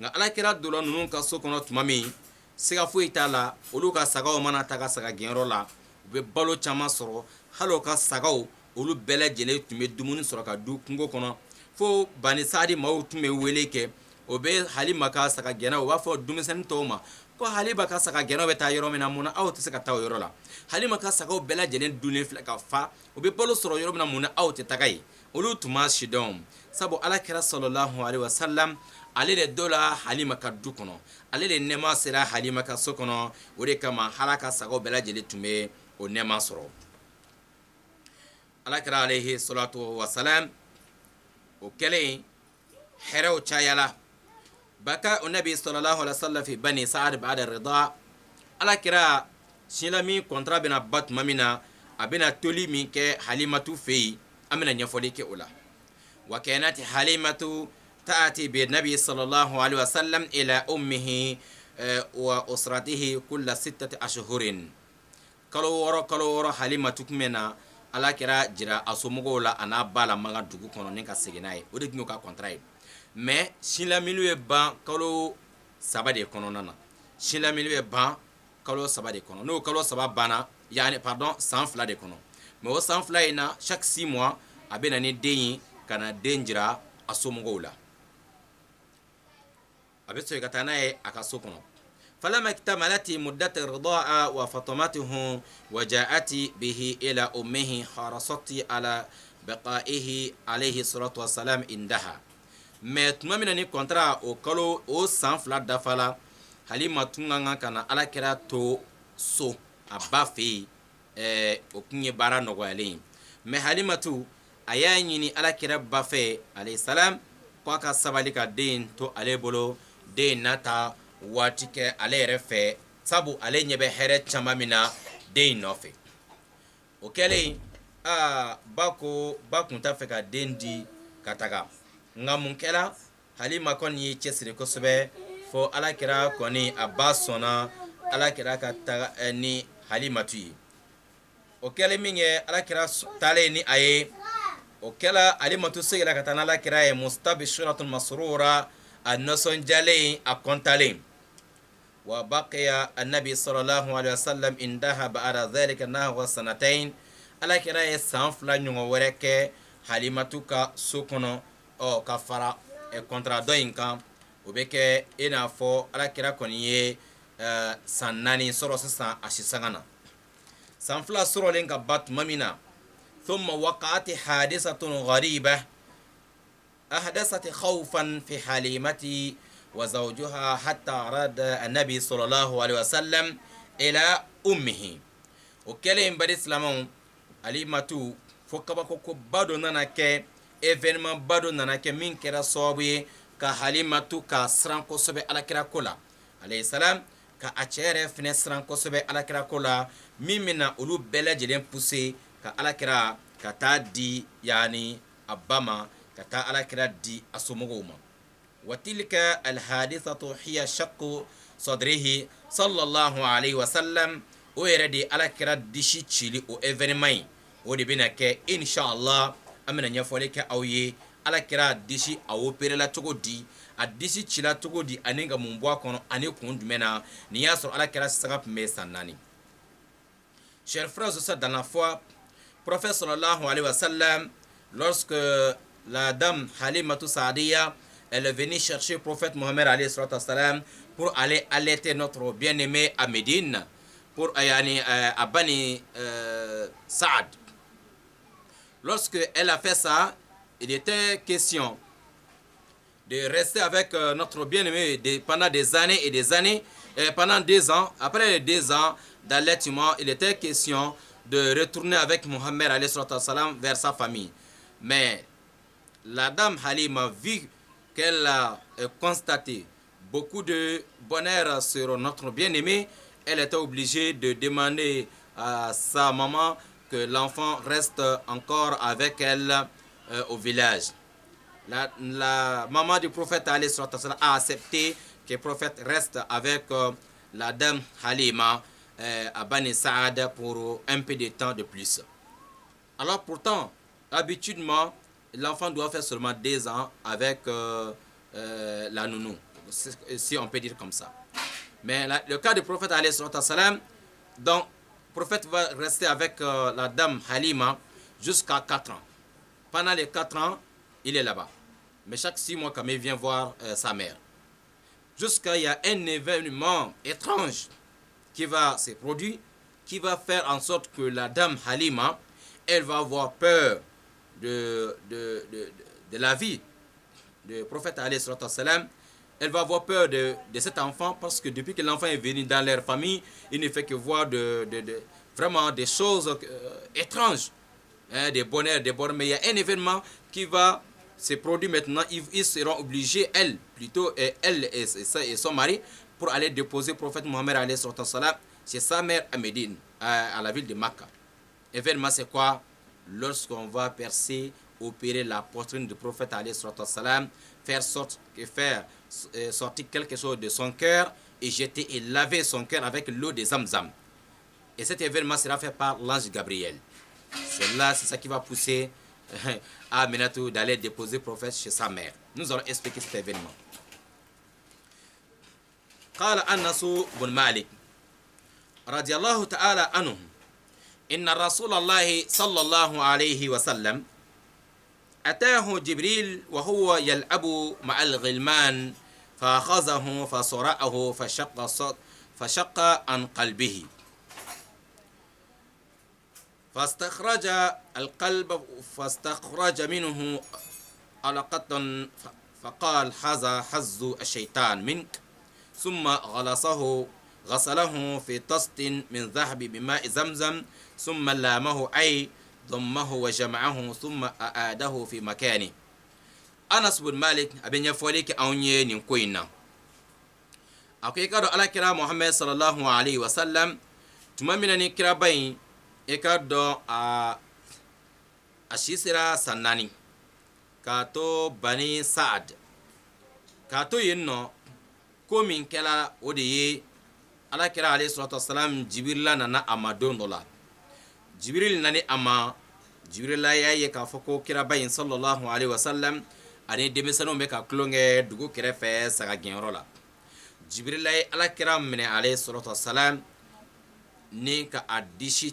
S1: nka alakira donna ninnu ka so kɔnɔ tuma min siga foyi t'a la olu ka sagaw mana ta ka saga gɛnyɔrɔ la u bɛ balo caman sɔrɔ hali u ka sagaw olu bɛɛ lajɛlen tun bɛ dumuni sɔrɔ ka du kungo kɔnɔ fo bani saadi maaw tun bɛ wele kɛ o bɛ halima ka saga gɛnnaw u b'a fɔ denmisɛnnin tɔw ma ko halima ka saga gɛnnaw bɛ taa yɔrɔ min na mun na aw tɛ se ka taa o yɔrɔ la halima ka sagaw bɛɛ lajɛlen dunnen filɛ ka fa u bɛ balo sɔrɔ yɔrɔ min na mun na aw tɛ taga yen olu tun ma si dɔn sabu alakira sallallahu alaihi wa sallam ale de dɔ la halima ka du kɔnɔ ale de nɛɛma sera halima ka so kɔnɔ o de kama hala ka sagaw bɛɛ lajɛlen tun bɛ o nɛɛma sɔrɔ alakira alayhi salatu wa salam o kɛlen hɛrɛw cayala baka o nabi sallallahu alaihi wasallam fi bani sa'ad ba'da rida alakira sila min kontra bena batuma mina a bena toli min kɛ halimatu fɛ yen an bena ɲɛfɔli kɛ o la wa kanat halimatu ta'ati bi nabi sallallahu alaihi wasallam ila ummihi wa usratihi kulla 6 ashhurin kalo wɔɔrɔ halimatu kun bɛna alakira jira a somɔgɔw la a n'a ba la man ka dugu kɔnɔ ni ka segin n'a ye o de tun y'o ka contrat ye mais sinlaminu ye ban kalo 3 de kɔnɔna na sinlaminu ye ban kalo 3 de kɔnɔ n'o kalo 3 banna yani pardon san 2 de kɔnɔ mais o san 2 in na chaque 6 mois a bɛ na ni den ye ka na den jira a somɔgɔw la a bɛ sɔrɔ ka taa n'a ye a ka so kɔnɔ فلما اكتملت مدة الرضاعة وفطمته وجاءت به إلى أمه حرصت على بقائه عليه الصلاة والسلام عندها mais tuma min na ni contrat o kalo o san 2 dafala halima tun ka kan ka na alakira to so a ba fɛ yen o kun ye baara nɔgɔyalen mais halimatu a y'a ɲini alakira ba fɛ alayhi salam ko a ka sabali ka den to ale bolo den nata waati kɛ ale yɛrɛ fɛ sabu ale ɲɛ bɛ hɛrɛ caman min na den nɔfɛ o kɛlen ba kun t'a fɛ ka den di ka taga nka mun kɛra halima kɔni ye cɛsiri kosɛbɛ fo alakira kɔni a ba sɔnna alakira ka taga ni halimatu ye o kɛlen min kɛ alakira taalen ni a ye o kɛla halimatu seginna ka taa n'alakira ye mustabishiratun masrura a nisɔndiyalen a kɔntalen وبقي النبي صلى الله عليه وسلم عندها بعد ذلك نحو 2 alakira ye san 2 ɲɔgɔn wɛrɛ kɛ halimatu ka so kɔnɔ ka fara contrat dɔ in kan o bɛ kɛ i n'a fɔ alakira kɔni ye san 4 sɔrɔ sisan a sisanga na san 2 sɔrɔlen ka ba tuma min na ثم وقعت حادثة غريبة أحدثت خوفا في حليمة وزوجها حتى أراد النبي صلى الله عليه وسلم إلى أمه وكلم بدي سلامون halimatu fo kabako bado nana kɛ événement bado nana kɛ min kɛra sababu ye ka halimatu ka siran kosɛbɛ alakira ko la alayhi salam ka a cɛ yɛrɛ fɛnɛ siran kosɛbɛ alakira ko la min bɛna olu bɛɛ lajɛlen pousser ka alakira ka taa di yani a ba ma ka taa alakira di a somɔgɔw ma وتلك الحادثة هي شق صدره صلى الله عليه وسلم ويردي على كرا دشي تشيلي او ايفينماي ودي بينا كي ان شاء الله امنا نيفوليك او يي ala kira disi a opéré la cogo di a disi cila cogo di ani ka mun bɔ a kɔnɔ ani kun jumɛn na ni y'a sɔrɔ ala kira sanga tun bɛ san 4. Chers frères et sœurs dans la foi, prophète sallallahu alayhi wa sallam, lorsque la dame Halimatu Saadiya, elle est venue chercher le prophète Mohammed alayhi wa sallam pour aller allaiter notre bien-aimé à Médine, pour à Bani Saad. Lorsque elle a fait ça, il était question de rester avec notre bien-aimé pendant des années et des années, pendant 2 ans. Après les 2 ans d'allaitement, il était question de retourner avec Mohammed alayhi wa sallam vers sa famille. Mais la dame Halima, vu qu'elle a constaté beaucoup de bonheur sur notre bien-aimé, elle était obligée de demander à sa maman que l'enfant reste encore avec elle au village. La maman du prophète a accepté que le prophète reste avec la dame Halima à Bani Saad pour un peu de temps de plus. Alors pourtant, habituellement, l'enfant doit faire seulement 2 ans avec la nounou, si on peut dire comme ça. Mais le cas du prophète donc le prophète va rester avec la dame Halima jusqu'à 4 ans. Pendant les 4 ans, il est là-bas. Mais chaque 6 mois, quand même, il vient voir sa mère. Jusqu'à il y a un événement étrange qui va se produire, qui va faire en sorte que la dame Halima, elle va avoir peur de la vie du prophète alayhi salam. Elle va avoir peur de cet enfant parce que depuis que l'enfant est venu dans leur famille, il ne fait que voir vraiment des choses étranges, hein, des bonheurs. Mais il y a un événement qui va se produire maintenant. Ils seront obligés, elle et son mari, pour aller déposer le prophète Mohammed alayhi salam chez sa mère à Médine, à la ville de Makkah. Événement, c'est quoi? Lorsqu'on va percer, opérer la poitrine du prophète alayhi salam, faire sortir quelque chose de son cœur et jeter et laver son cœur avec l'eau de Zamzam. Et cet événement sera fait par l'ange Gabriel. C'est ça qui va pousser Aminatou d'aller déposer le prophète chez sa mère. Nous allons expliquer cet événement. قال أنس بن مالك رضي الله تعالى عنه إن رسول الله صلى الله عليه وسلم أتاه جبريل وهو يلعب مع الغلمان فأخذه فصرعه فشق عن قلبه فاستخرج القلب فاستخرج منه علقة فقال هذا حظ الشيطان منك ثم غسله في طست من ذهب بماء زمزم ثم لامه أي ضمه وجمعه ثم أعاده في مكانه. Anas bin Malik abin ya foli ki aunye nin koyina akwai kado ala kira Muhammad sallallahu alaihi wasallam tuma mina ni kira bayin e kado a shisira sanani kato Bani Saad kato yinno ko min kela o de ye ala kira alayhi salatu wassalam Jibril nana amadon dola Jibril nani ama Jibril ya ye ka foko kira bayin sallallahu alaihi wasallam ani demisano be ka klonge dugu kɛrɛfɛ saga gɛnyɔrɔ la Jibril ye ala kira minɛ alayhi salatu wassalam ni ka a disi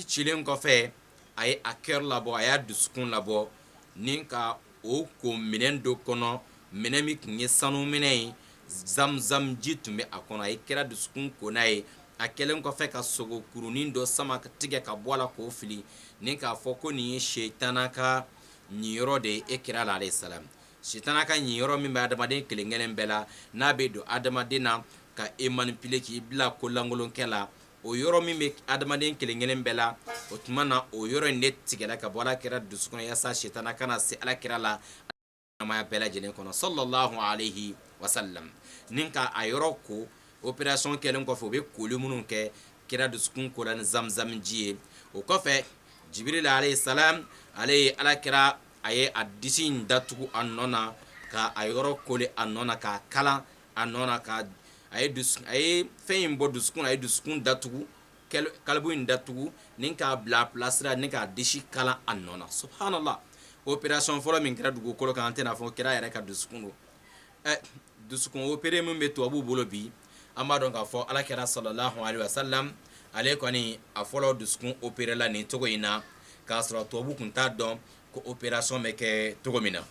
S1: cilen kɔfɛ a ye a kɛr labɔ a y'a dusukun labɔ ni ka o ko minɛn do kɔnɔ minɛn min tun ye sanu minɛn ye Zamzam ji tun bɛ a kɔnɔ a ye kira dusukun ko n'a ye a kɛlen kɔfɛ ka sogo kurunin dɔ sama tigɛ ka bɔ a la k'o fili ni k'a fɔ ko nin ye shetana ka ɲiyɔrɔ de ye e kira la alayhi salam shetana ka ɲiyɔrɔ min bɛ adamaden kelen-kelen bɛɛ la n'a bɛ don adamaden na ka e manipuler k'i bila ko langolonkɛ la o yɔrɔ min bɛ adamaden kelen-kelen bɛɛ la o tuma na o yɔrɔ in de tigɛla ka bɔ ala kira dusukun yaasa shetana kana se ala kira la namaya bɛɛ lajɛlen kɔnɔ sallallahu alayhi wa sallam ni ka a yɔrɔ ko opération kɛlen kɔfɛ o bɛ koli minnu kɛ kira dusukun ko la ni Zamzam ji ye o kɔfɛ Jibril alayhi salam ale ye ala kira a ye a disi in datugu a nɔ na ka a yɔrɔ koli a nɔ na k'a kalan a nɔ na ka a ye fɛn in bɔ dusukun a ye dusukun datugu kalibu in datugu ni k'a bila a place la ni k'a disi kalan a nɔ na subhanallah opération fɔlɔ min kɛra dugukolo kan an tɛna fɔ kira yɛrɛ ka dusukun do dusukun opéré min bɛ tubabu bolo bi an b'a dɔn k'a fɔ alakira sallallahu alaihi wasallam ale kɔni a fɔlɔ dusukun opéré la nin cogo in na k'a sɔrɔ tubabu kun t'a dɔn ko opération bɛ kɛ cogo min na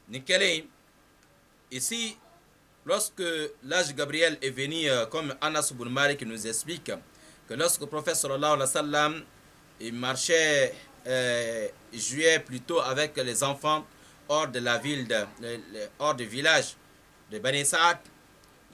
S1: nin kɛlen ici lorsque l'ange Gabriel est venu comme Anas ibn Malik nous explique que lorsque le prophète sallallahu alayhi wa sallam il marchait jouait plutôt avec les enfants hors de la ville hors du village de Bani Saad,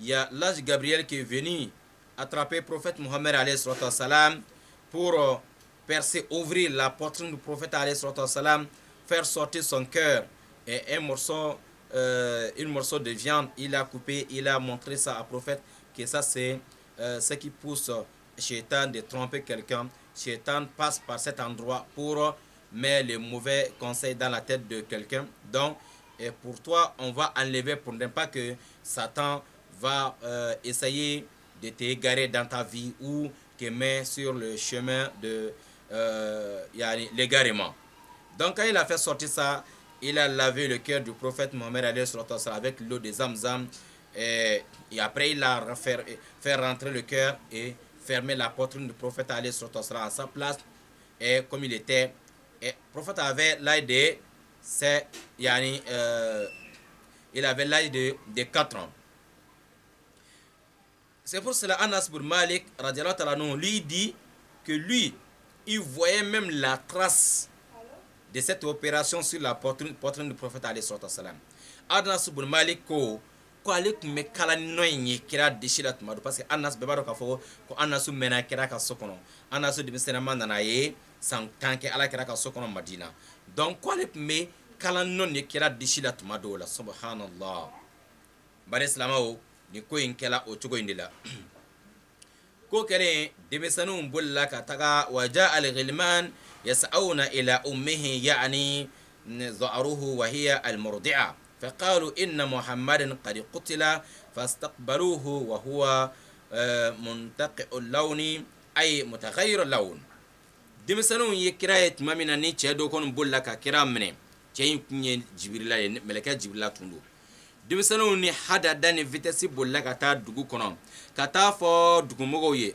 S1: il y a l'ange Gabriel qui est venu attraper le prophète Mohammed alayhi wa sallam pour percer, ouvrir la poitrine du prophète alayhi wa sallam, faire sortir son cœur et un morceau de viande, il a coupé, il a montré ça au prophète, que ça c'est ce qui pousse Shaitan de tromper quelqu'un. Shaitan passe par cet endroit pour mettre les mauvais conseils dans la tête de quelqu'un. Donc, et pour toi, on va enlever pour ne pas que Satan va essayer de t'égarer dans ta vie ou te mettre sur le chemin de l'égarement. Donc, quand il a fait sortir ça, il a lavé le cœur du prophète Mohammed avec l'eau de Zamzam et après il a fait rentrer le cœur et fermer la poitrine du prophète à sa place et comme il était et le prophète avait l'âge de il avait l'âge de 4 ans. C'est pour cela Anas ibn Malik lui dit que lui il voyait même la trace de cette opération sur la poitrine du prophète alayhi salam. Anas ibn Malik ko ale kun bɛ kalan nɔ in ye kira disi la tuma dɔ parce que Anas bɛɛ b'a dɔn k'a fɔ ko Anas mɛnna kira ka so kɔnɔ Anas denmisɛnninma nana ye san 10 kɛ ala kira ka so kɔnɔ Madina donc ko ale kun bɛ kalan nɔ ye kira disi la tuma dɔw la subhanallah bari silamɛw ni ko in kɛla o cogo in de la ko kɛlen denmisɛnninw bolila ka taga waja al-ghilman يسعون إلى أمه يعني ظهره وهي المرضعة فقالوا إن محمد قد قتل فاستقبلوه وهو منتقع اللون أي متغير اللون دمسنون يكراية مامنا نيتشا دوكون بولا كرا مني تشين جبريل ملكة جبريل تندو denmisɛnninw ni hada da ni vitesse bolila ka taa dugu kɔnɔ ka taa fɔ dugumɔgɔw ye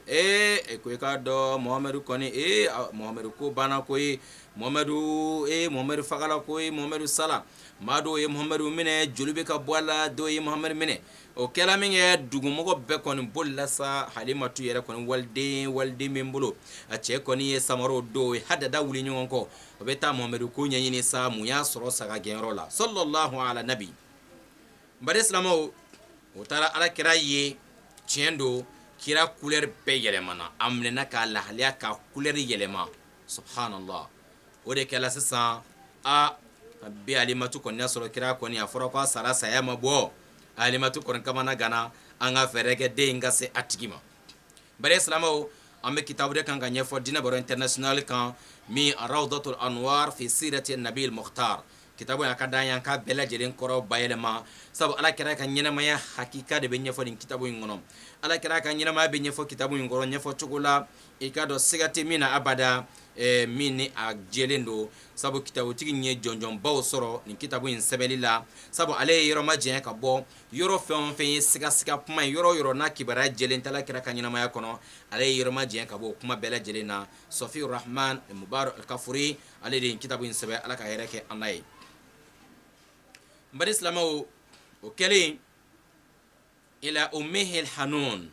S1: ko i ka dɔn Muhamadu kɔni Muhamadu ko banna koyi Muhamadu Muhamadu fagala koyi Muhamadu sala maa dɔw ye Muhamadu minɛ joli bɛ ka bɔ a la dɔw ye Muhamadu minɛ o kɛla min kɛ dugumɔgɔ bɛɛ kɔni bolila sa Halimatu yɛrɛ kɔni waliden bɛ n bolo a cɛ kɔni ye samaraw dɔw ye hada da wuli ɲɔgɔn kɔ o bɛ taa Muhamadu ko ɲɛɲini sa mun y'a sɔrɔ saga gɛnyɔrɔ la sallallahu ala nabi bari silamɛw o taara alakira ye tiɲɛ do kira couleur bɛɛ yɛlɛmana a minɛna k'a lahaliya ka couleur yɛlɛma subhanallah o de kɛla sisan bi Alimatu kɔni y'a sɔrɔ kira kɔni a fɔra ko a sara saya ma bɔ Alimatu kɔni kamana gana an ka fɛɛrɛ kɛ den in ka se a tigi ma bari silamɛw an bɛ kitabu de kan ka ɲɛfɔ dinɛ baro international kan min Rawdatul Anwar fi sirati Nabil Mukhtar kitabu ya ka dan yan ka bɛɛ lajɛlen kɔrɔ bayɛlɛma sabu alakira ka ɲɛnamaya hakika de bɛ ɲɛfɔ nin kitabu in kɔnɔ alakira ka ɲɛnamaya bɛ ɲɛfɔ kitabu in kɔrɔ ɲɛfɔ cogo la i ka dɔn siga tɛ min na abada min ni a jɛlen do sabu kitabutigi ye jɔnjɔnbaw sɔrɔ nin kitabu in sɛbɛnni la sabu ale ye yɔrɔ ma jɛnya ka bɔ yɔrɔ fɛn o fɛn ye siga kuma ye yɔrɔ yɔrɔ n'a kibaruya jɛlen tɛ alakira ka ɲɛnamaya kɔnɔ ale ye yɔrɔ ma jɛnya ka bɔ o kuma bɛɛ lajɛlen na Safiyur Rahman Mubarak al-Kafuri ale de ye kitabu in sɛbɛn ala ka hɛrɛ kɛ an n'a ye bari silamɛw o kɛlen ila ummihi al-hanun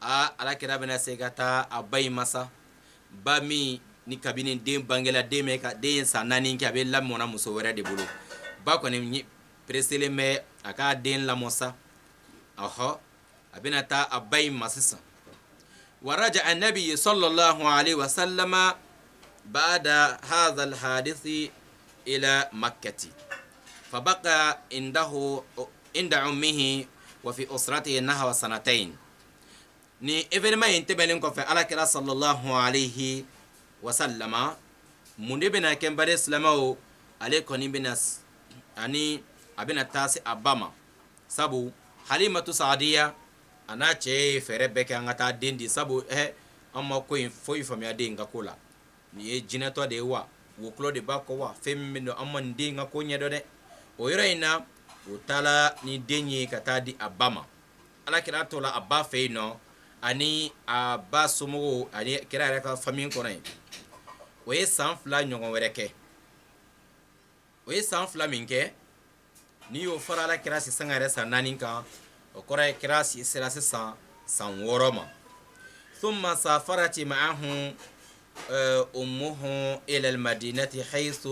S1: alakira bɛna se ka taa a ba in masa ba min ni kabini den bangela den san 4 kɛ a bɛ lamɔna muso wɛrɛ de bolo ba kɔni preselen bɛ a ka den lamɔ sa a bɛna taa a ba in ma sisan waraja an-nabi sallallahu alaihi wa sallama ba'da hadha al-hadith ila makkah فبقى عند أمه وفي أسرته نحو 2 ni événement in tɛmɛnen kɔfɛ alakira sallallahu alayhi wa sallama mun de bɛna kɛ n bade silamɛw ale kɔni bɛna a bɛna taa se a ba ma sabu Halimatu Saadiya a n'a cɛ ye fɛɛrɛ bɛɛ kɛ an ka taa den di sabu an ma ko in foyi faamuya den ka ko la ni ye jinɛtɔ de ye wa wokulɔ de b'a kɔ wa fɛn min bɛ don an ma nin den ka ko ɲɛdɔn dɛ o yɔrɔ in na o taala ni den ye ka taa di a ba ma alakira tɔ la a ba fɛ yen nɔ ani a ba somɔgɔw ani kira yɛrɛ ka famille kɔnɔ yen o ye san 2 ɲɔgɔn wɛrɛ kɛ o ye san 2 min kɛ ni y'o fara alakira si sanga yɛrɛ san 4 kan o kɔrɔ ye kira si sera sisan san 6 ma ثم سافرت معه أمه إلى المدينة حيث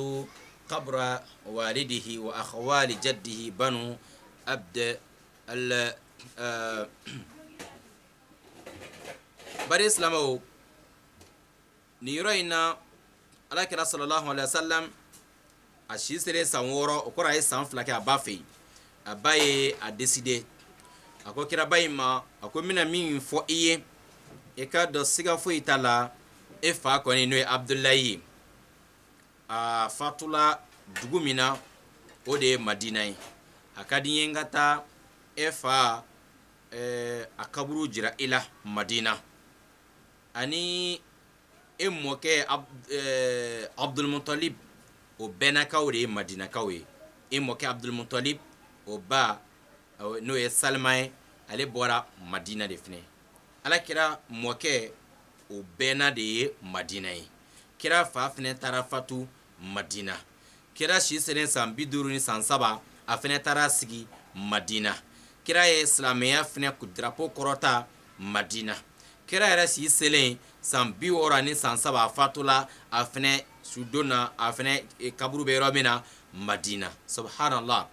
S1: قبر والده وأخوال جده بنو عبد bari islamo ni yɔrɔ in na alakira sallallahu alaihi wasallam a si sere san 6 o kɔrɔ a ye san 2 kɛ a ba fɛ yen a ba ye a décidé a ko kiraba in ma a ko mina min fɔ i ye i ka dɔn siga foyi t'a la e fa kɔni n'o ye abdulayi a fatula dugu min na o de ye madina ye a ka di n ye n ka taa e fa a kaburu jira i la madina ani e mɔkɛ abdulmutalib o bɛnnakaw de ye madinakaw ye e mɔkɛ abdulmutalib o ba n'o ye salima ye ale bɔra madina de fɛnɛ alakira mɔkɛ o bɛnna de ye madina ye kira fa fɛnɛ taara fatu madina kira si selen san 50 ni san 7 a fɛnɛ taara sigi madina kira ye silamɛya fɛnɛ drapeau kɔrɔta madina kira yɛrɛ si selen san 60 ni san 7 a fatula a fɛnɛ sudonna a fɛnɛ kaburu bɛ yɔrɔ min na madina subhanallah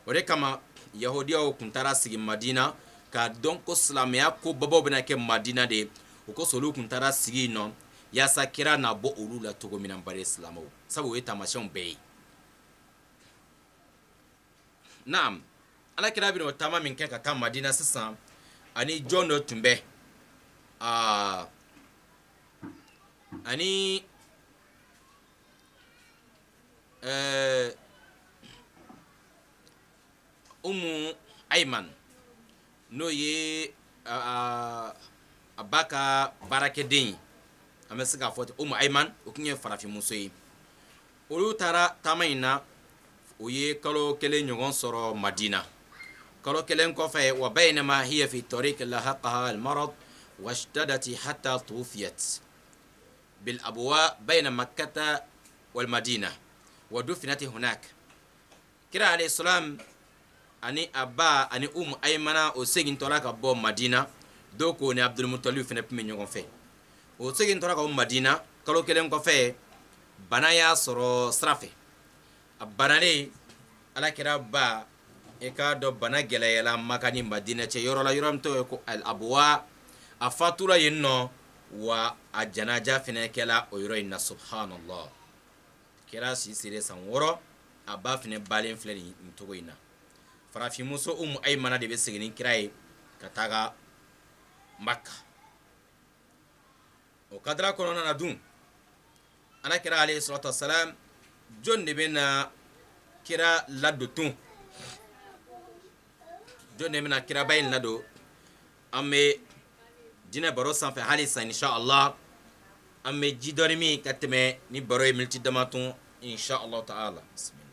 S1: o de kama yahudiyaw kun taara sigi madina ka dɔn ko silamɛya ko babaw bɛna kɛ madina de o ko solu kun taara sigi nɔ yaasa kira na bɔ olu la cogo min na bari silamɛw sabu o ye taamasiyɛnw bɛɛ ye naam alakira bɛna o taama min kɛ ka taa madina sisan ani jɔn dɔ tun bɛ ani umu ayman n'o ye a ba ka baarakɛden ye an bɛ se k'a fɔ ten umu ayman o tun ye farafinmuso ye olu taara taama in na o ye kalo 1 ɲɔgɔn sɔrɔ madina kalo 1 kɔfɛ wa baynama hiya fi tariq lahaqaha almarad واشتدت حتى توفيت بالأبواء بين مكة والمدينة ودفنت هناك كرا عليه السلام أني أبا أني أيمنا وسجن تراك أبو مدينة دوكو ني عبد المطلب في نبي من يوم في وسجن تراك أبو مدينة كلو كلام كفي بنايا سرو سرافي أبنالي على كرا با إكا دو بنا جلايلا مكاني مدينة يورو لا يورم تو الأبواء a fatura yen nɔ wa a janaja fɛnɛ kɛla o yɔrɔ in na subhanallah kira si sere san 6 a ba fɛnɛ balen filɛ nin togo in na farafinmuso umu aymana de bɛ segin ni kira ye ka taga makka o kadira kɔnɔna na dun ala kira alayhi salatu wassalam jɔn de bɛ na kira ladon tun jɔn de bɛ na kiraba in ladon an bɛ jinɛ baro sanfɛ hali san inshallah an bɛ ji dɔɔni min ka tɛmɛ ni baro ye miniti dama tun inshallah ta'ala bismillah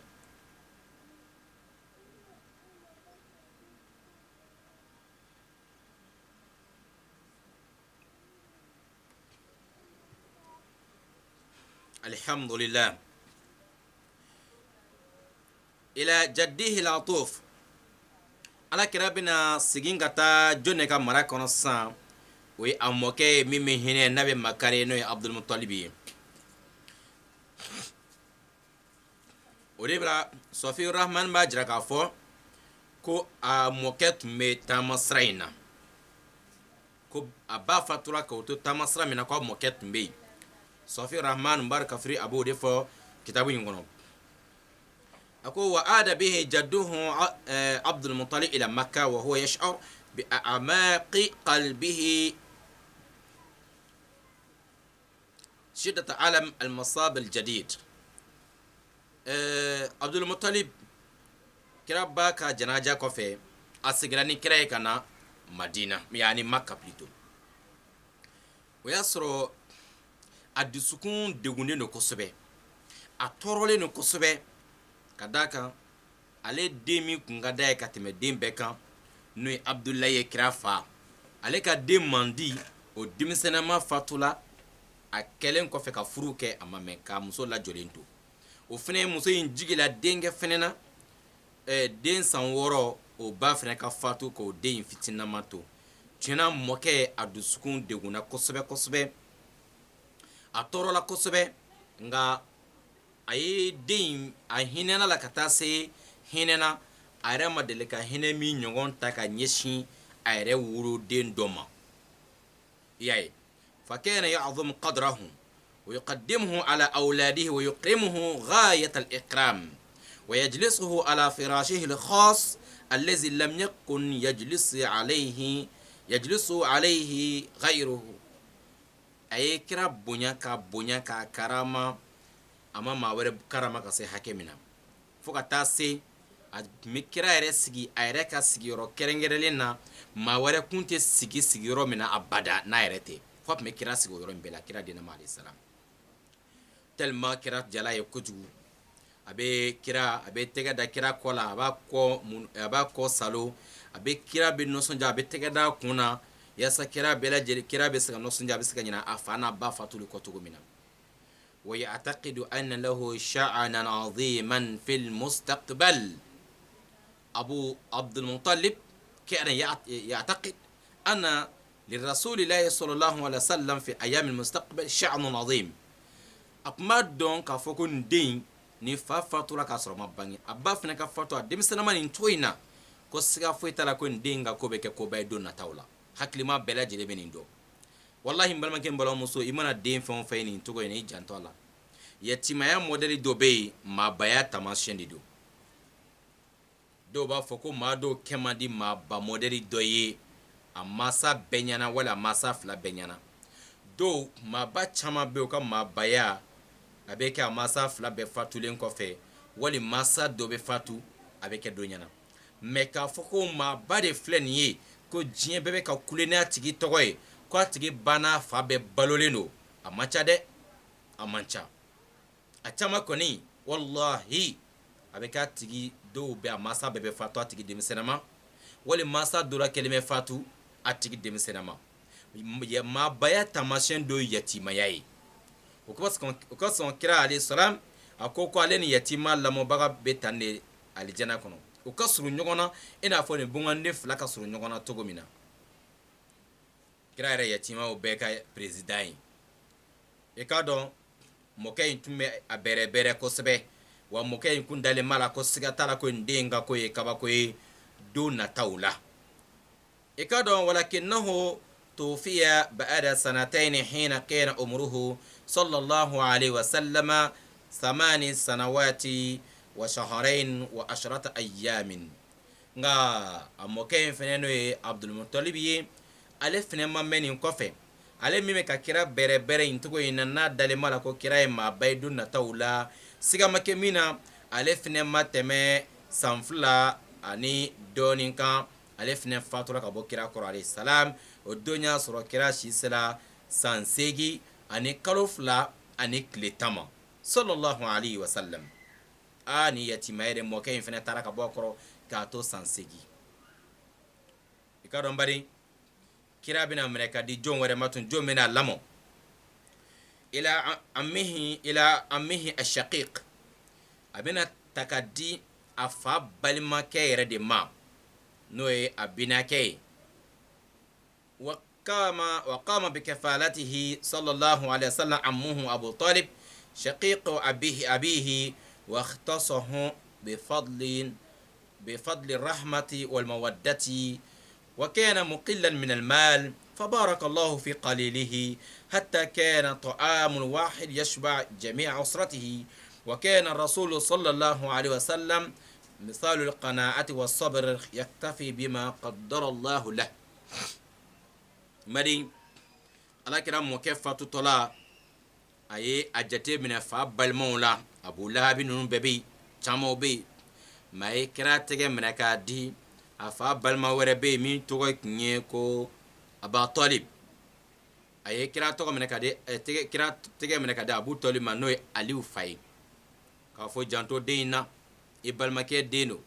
S1: alhamdulillah ila jaddihi latuf ala kira bɛna sigin ka taa jɔn de ka mara kɔnɔ sisan o ye a mɔkɛ ye min bɛ hinɛ n'a bɛ makari n'o ye abdulmutalib ye o de bɛna sɔfi rahman b'a jira k'a fɔ ko a mɔkɛ tun bɛ taama sira in na ko a ba fatura k'o to taama sira min na ko a mɔkɛ tun bɛ yen sɔfi rahman bari kafiri a b'o de fɔ kitabu in kɔnɔ a ko wa aada bihi jadduhu abdulmutalib ila makka wa huwa yash'ur bi a'maqi qalbihi شدة عالم المصاب الجديد عبد المطلب كرا باكا جناجا كوفي أسجلاني كرا كنا مدينة يعني مكة بليتو ويسرو a dusukun degunnen don kosɛbɛ, a tɔɔrɔlen don kosɛbɛ, ka d'a kan ale den min kun ka d'a ye ka tɛmɛ den bɛɛ kan n'o ye Abudulayi ye, kira fa. Ale ka den mandi o denmisɛnnama fatula, a kɛlen kɔfɛ ka furu kɛ a ma mɛn, ka muso lajɔlen to. O fɛnɛ ye muso in jigila denkɛ fɛnɛ na, den san 6 o ba fɛnɛ ka fatu k'o den in fitinama to. Tiɲɛna mɔkɛ a dusukun degunna kosɛbɛ kosɛbɛ, a tɔɔrɔla kosɛbɛ, nka a ye den a hinɛna la ka taa se hinɛna a yɛrɛ ma deli ka hinɛ min ɲɔgɔn ta ka ɲɛsin a yɛrɛ woloden dɔ ma. I y'a ye, fakana ya'dhamu qadrahu wa yuqaddimuhu ala awladihi wa yuqrimuhu ghayat al-ikram wa yajlisuhu ala firashihi al-khas alladhi lam yakun yajlisu alayhi ghayruhu. A ye kira bonya ka karama, a ma maa wɛrɛ karama ka se hakɛ min na, fo ka taa se a tun bɛ kira yɛrɛ sigi a yɛrɛ ka sigiyɔrɔ kɛrɛnkɛrɛnlen na, maa wɛrɛ kun tɛ sigi sigiyɔrɔ min na abada n'a yɛrɛ tɛ, fo a tun bɛ kira sigi o yɔrɔ in bɛɛ la, kira den ma alayhi salam. Tellement kira jala ye kojugu, a bɛ tɛgɛ da kira kɔ la, a b'a kɔ salo, a bɛ kira bɛ nisɔndiya, a bɛ tɛgɛ da kun na yaasa kira bɛɛ lajɛlen, kira bɛ se ka nisɔndiya, a bɛ se ka ɲinɛ a fa n'a ba fatuli kɔ cogo min na. ويعتقد أن له شأنا عظيما في المستقبل. أبو عبد المطلب كان يعتقد أن للرسول الله صلى الله عليه وسلم في أيام المستقبل شأن عظيم. أقمد دون كفوكون دين نفافة لك أسرما باني أباف نكفاتوا دمسنا من توينا كسيغا فويتا لكون دين كوبك كوباي دون نتاولا حكلي ما بلا جلبين دو. Wallahi mbalma ken bala muso imana den fɛn fɛn ni togo ni janto la yatimaya modeli do be ma baya tamasien di do ba foko ma do kemadi ma ba modeli do ye a masa benyana wala masa fla benyana do ma ba chama be o ka ma baya abeke a masa fla be fatulen ko fe wali masa do be fatu abeke do nyana me ka foko ma ba de flen ye ko jien bebe ka kulena tigi togo ye ko tigi bana fa be balolen do a manca dɛ a manca a cama kɔni wallahi a bɛ k'a tigi dɔw bɛ a masa bɛɛ bɛ fatu a tigi denmisɛnnama wali masa dɔ la kelen bɛ fatu a tigi denmisɛnnama maabaya taamasiyɛn dɔ ye yatimaya ye o ka sɔn kira alayhi salam a ko ale ni yatima lamɔbaga bɛ tan de alijana kɔnɔ o ka surun ɲɔgɔn na i n'a fɔ nin bunganden fila ka surun ɲɔgɔn na cogo min na. Kira yɛrɛ yatima o bɛɛ ka président ye i k'a dɔn mɔkɛ in tun bɛ a bɛrɛbɛrɛ kosɛbɛ wa mɔkɛ in kun dalen ma la ko siga t'a la ko nin den ka ko ye kabako ye don nataw la. I k'a dɔn walakinahu tuwufiya ba'da sanatayni hina kana umruhu sallallahu alayhi wa sallama 8 sanawati wa shahrayn wa 10 ayyamin. Nga a mɔkɛ in fɛnɛ n'o ye Abdul Muttalib ye ale fɛnɛ ma mɛn nin kɔfɛ ale min bɛ ka kira bɛrɛbɛrɛ in togo in na n'a dalen ma la ko kira ye maaba ye don nataw la siga ma kɛ min na ale fɛnɛ ma tɛmɛ san 2 ani dɔɔnin kan ale fɛnɛ fatura ka bɔ kira kɔrɔ alayhi salam o don y'a sɔrɔ kira si sera san 8 ani kalo 2 ani tile 10 sallallahu alayhi wa sallam. Ni yatimaya de mɔkɛ in fɛnɛ taara ka bɔ kɔrɔ k'a to san 8. I ka dɔn bari kira bina minɛ ka di jɔn wɛrɛ ma tun jɔn bɛna lamɔ ila ammihi ashaqiq a bɛna ta ka di a fa balimakɛ yɛrɛ de ma n'o ye a binakɛ ye wa qama bi kafalatihi sallallahu alaihi wasallam ammuhu Abu Talib shaqiq abihi wa ikhtasahu bi fadli rahmati wal mawaddati وكان مقلا من المال فبارك الله في قليله حتى كان طعام واحد يشبع جميع أسرته وكان الرسول صلى الله عليه وسلم مثال القناعة والصبر يكتفي بما قدر الله له. مدين على كلام مكفة طلا أي أجتي من فابل مولا أبو لهب بن ببي تامو بي ما يكراتك من كادي a fa balima wɛrɛ bɛ yen min tɔgɔ tun ye ko Aba Talib a ye kira tɔgɔ minɛ ka di kira tɛgɛ minɛ ka di Abu Talib ma n'o ye Aliyu fa ye k'a fɔ janto den in na i balimakɛ den don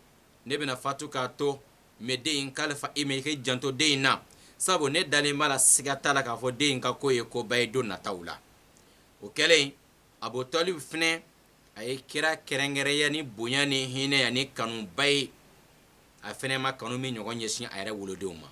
S1: ne bɛna fatu k'a to mais den in kalifa i ma i k'i janto den in na sabu ne dalen b'a la siga t'a la k'a fɔ den in ka ko ye koba ye don nataw la o kɛlen Abu Talib fɛnɛ a ye kira kɛrɛnkɛrɛnya ni bonya ni hinɛ ani kanuba ye a fɛnɛ ma kanu min ɲɔgɔn ɲɛsin a yɛrɛ wolodenw ma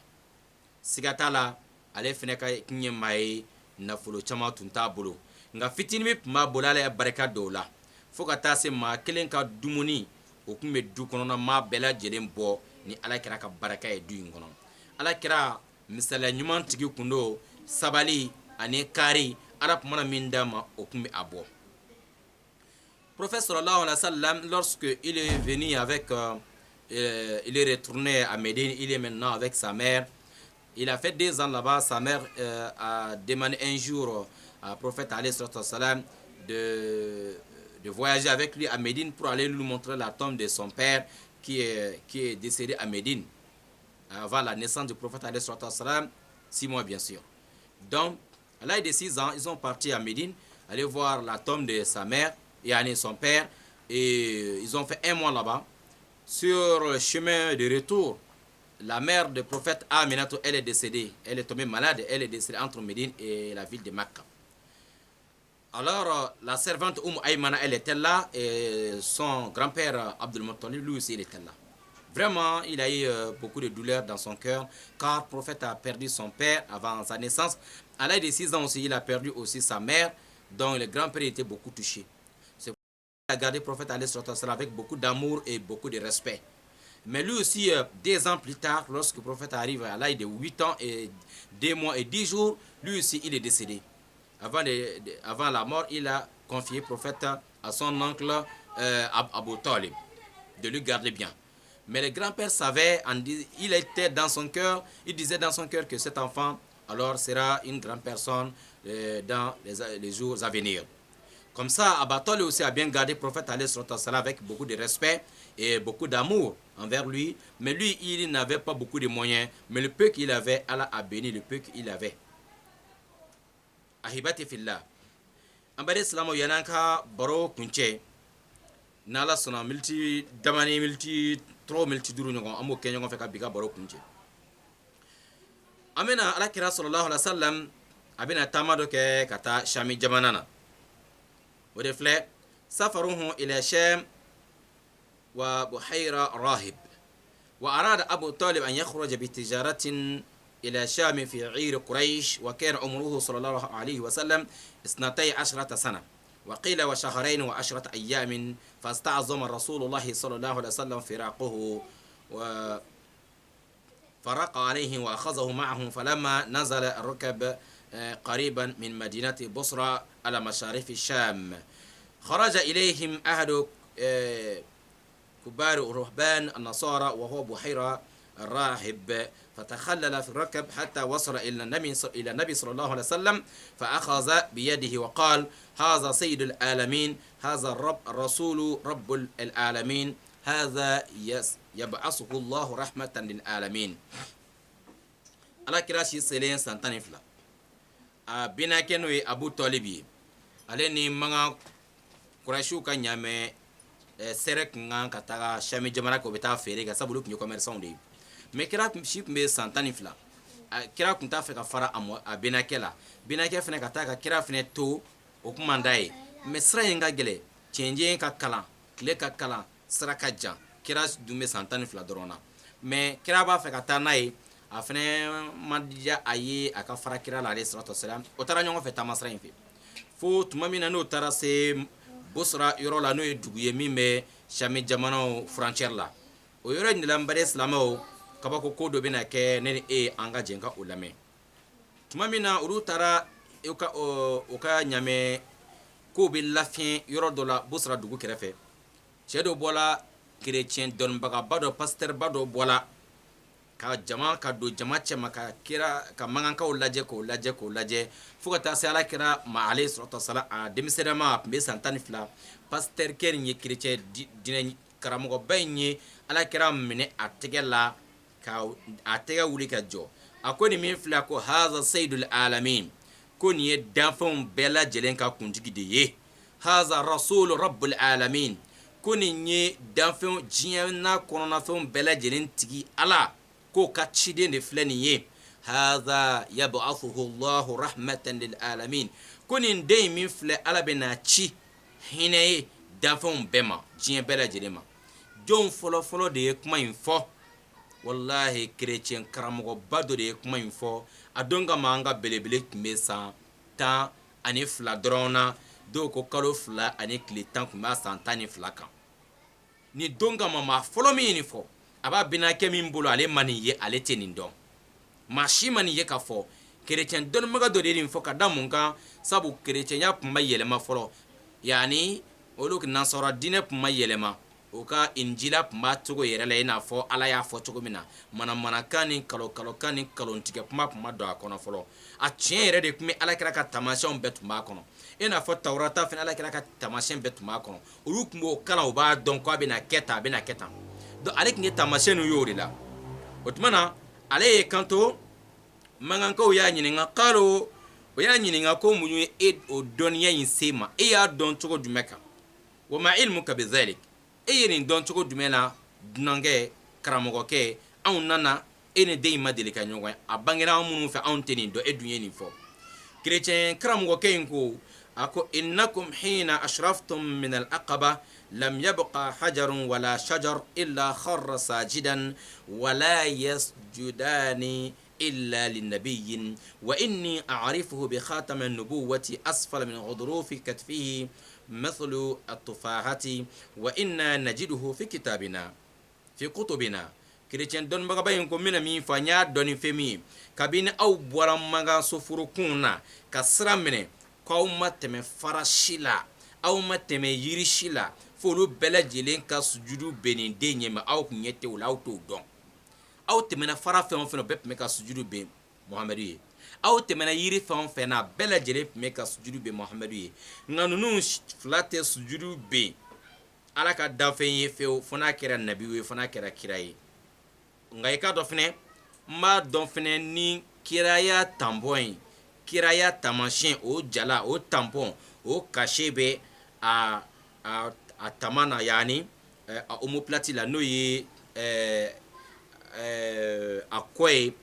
S1: siga t'a la ale fɛnɛ ka ɲɛ maa ye nafolo caman tun t'a bolo nka fitinin min tun b'a bolo ale ye barika dɔw la fo ka taa se maa kelen ka dumuni o tun bɛ du kɔnɔna maa bɛɛ lajɛlen bɔ ni Alakira ka barika ye du in kɔnɔ Alakira misaliya ɲuman tigi kun don sabali ani kari Ala tun mana min d'a ma o tun bɛ a bɔ Prophète sallallahu alayhi wa sallam lorsque il est venu avec il est retourné à Médine il est maintenant avec sa mère. Il a fait 2 ans là-bas. Sa mère a demandé un jour au prophète alayhi salam de voyager avec lui à Médine pour aller lui montrer la tombe de son père qui est décédé à Médine avant la naissance du prophète alayhi salam, 6 mois bien sûr. Donc, à l'âge de 6 ans, ils sont partis à Médine, aller voir la tombe de sa mère et son père, et ils ont fait 1 mois là-bas. Sur le chemin de retour, la mère du prophète Aminatou, elle est décédée. Elle est tombée malade. Elle est décédée entre Médine et la ville de Makka. Alors, la servante Aymana, elle était là. Et son grand-père Abdul Muttalib, lui aussi, il était là. Vraiment, il a eu beaucoup de douleur dans son cœur, car le prophète a perdu son père avant sa naissance. À l'âge de 6 ans aussi, il a perdu aussi sa mère, dont le grand-père était beaucoup touché. Il a gardé le prophète avec beaucoup d'amour et beaucoup de respect. Mais lui aussi, 2 ans plus tard, lorsque le prophète arrive à l'âge de 8 ans et 2 mois et 10 jours, lui aussi, il est décédé. Avant la mort, il a confié le prophète à son oncle Abu Talib, de lui garder bien. Mais le grand-père savait, il était dans son cœur, il disait dans son cœur que cet enfant, alors, sera une grande personne dans les jours à venir. Comme ça, Abu Talib aussi a bien gardé le prophète avec beaucoup de respect et beaucoup d'amour envers lui. Mais lui, il n'avait pas beaucoup de moyens. Mais le peu qu'il avait, Allah a béni le peu qu'il avait. Ahibati fillah. Ambade islamo yananka baro kunche. Nala sona milti damani milti tro milti duru nyogon amo kenyogon feka biga baro kunche. Amena Alakira sallallahu alaihi wasallam abina tamado ke kata shami jamanana. ورفلا سفره إلى شام وبحيرة راهب وأراد أبو طالب أن يخرج بتجارة إلى شام في عير قريش وكان عمره صلى الله عليه وسلم 12 سنة وقيل وشهرين و10 أيام فاستعظم رسول الله صلى الله عليه وسلم فراقه وفرق عليه وأخذه معه فلما نزل الركب قريبا من مدينة بصرى على مشارف الشام خرج إليهم أحد كبار رهبان النصارى وهو بحيرة الراهب فتخلل في الركب حتى وصل إلى النبي صلى الله عليه وسلم فأخذ بيده وقال هذا سيد العالمين هذا الرسول رب العالمين هذا يبعثه الله رحمة للعالمين على كراشي سيلين سانتاني فلا bina keno ye Abu Talibi ale ni manga Quraishu ka nyame serek ngan kataga shami jamana ko beta fere ga sabulu kunyo commerçant de me kira ship me santani fla kira kunta fe ka fara amo bina kela bina ke fene kataga kira fene to o kumandai me sra yenga gele chenje ka kala kle ka kala sra ka jan kira dume santani fla dorona me kira ba fe kata nai afene madja ayi aka fara kira la alayhi salatu wassalam otara nyongo fe tamasra infi fo tumamina no tara se Bosra yoro la no eduguye mime shami jamano frontière la o yoro ni lambare islamo kabako kodo bina ke nene anga jenga ulame tumamina uru tara oka nyame ko be lafien yoro do la Bosra dugu kerefe chedo bola chrétien don baga bado pasteur bado bola ka jama ka do jama chema ka kira ka mangan ka ulaje fuka ta se ala kira ma alayhi salatu wassalam a demisema be santani fla pasteur ker ni chrétien dine karamogo benye ala kira mine ategela ka atega wuli ka jo akoni min fla ko hadha sayyidul alamin ko nin ye danfɛnw bɛɛ lajɛlen ka kuntigi de ye haza rasul rabbul alamin ko nin ye danfɛnw diɲɛ n'a kɔnɔnafɛnw bɛɛ lajɛlen tigi ala k'o ka ciden de filɛ nin ye haza yab'athuhu Allahu rahmatan lil alamin ko nin den min filɛ ala bɛna ci hinɛ ye danfɛnw bɛɛ ma diɲɛ bɛɛ lajɛlen ma jɔn fɔlɔfɔlɔ de ye kuma in fɔ wallahi chrétien karamɔgɔba dɔ de ye kuma in fɔ a don kama an ka belebele tun bɛ san 12 dɔrɔn na dɔw ko kalo 2 ani tile 10 tun b'a san 12 kan ni don kama maa fɔlɔ min ye nin fɔ a b'a binakɛ min bolo ale ma nin ye ale tɛ nin dɔn maa si ma nin ye k'a fɔ chrétien dɔnnibaga dɔ de ye nin fɔ ka da mun kan sabu chrétienya tun ma yɛlɛma fɔlɔ yani olu nasara diinɛ tun ma yɛlɛma o ka injila tun b'a cogo yɛrɛ la i n'a fɔ ala y'a fɔ cogo min na manamanakan ni kalokalokan ni kalontigɛ kuma tun ma don a kɔnɔ fɔlɔ a tiɲɛ yɛrɛ de tun bɛ alakira ka taamasiyɛnw bɛɛ tun b'a kɔnɔ i n'a fɔ tawurata fana alakira ka taamasiyɛn bɛɛ tun b'a kɔnɔ olu tun b'o kalan u b'a dɔn ko a bɛna kɛ tan a bɛna kɛ tan donc ale tun ye taamasiyɛn ninnu y'o de la o tuma na ale ye kanto mankankaw y'a ɲininka kalo o y'a ɲininka ko mun ye o dɔnniya in se ma e y'a dɔn cogo jumɛn kan wa ma ilmuka bizalik e ye nin dɔn cogo jumɛn na dunankɛ karamɔgɔkɛ anw nana e ni den in ma deli ka ɲɔgɔn ye a bangera an minnu fɛ anw tɛ nin dɔn e dun ye nin fɔ chrétien karamɔgɔkɛ in ko a ko innakum hina ashraftum min al-aqaba lam yabqa hajarun wala shajar illa kharra sajidan wala yasjudani إلا للنبي وإني أعرفه بخاتم النبوة أسفل من غضروف كتفه مثل التفاحة وإنا نجده في كتابنا في كتبنا كريتيان دون بغا باين كو مينا مي فانيا دوني فيمي كابين أو بورا مغا سفركونا كسرا مني كاو ما تمي فراشيلا أو ما تمي يريشيلا فولو بلا جيلين كسجودو بنين دينيما أو كنيتي ولا أو تو دون aw tɛmɛna fara fɛn o fɛn bɛɛ tun bɛ ka sujudu bɛn Muhamadu ye aw tɛmɛna yiri fɛn o fɛn na bɛɛ lajɛlen tun bɛ ka sujudu bɛn Muhamadu ye nka ninnu fila tɛ sujudu bɛn ala ka danfɛn ye fewu fo n'a kɛra nabi ye fo n'a kɛra kira ye nka i ka dɔn fɛnɛ n b'a dɔn fɛnɛ ni kiraya tanpɔn ye kiraya taamasiyɛn o jala o tanpɔn o kase bɛ a tama na yani a omoplate la n'o ye a kɔ ye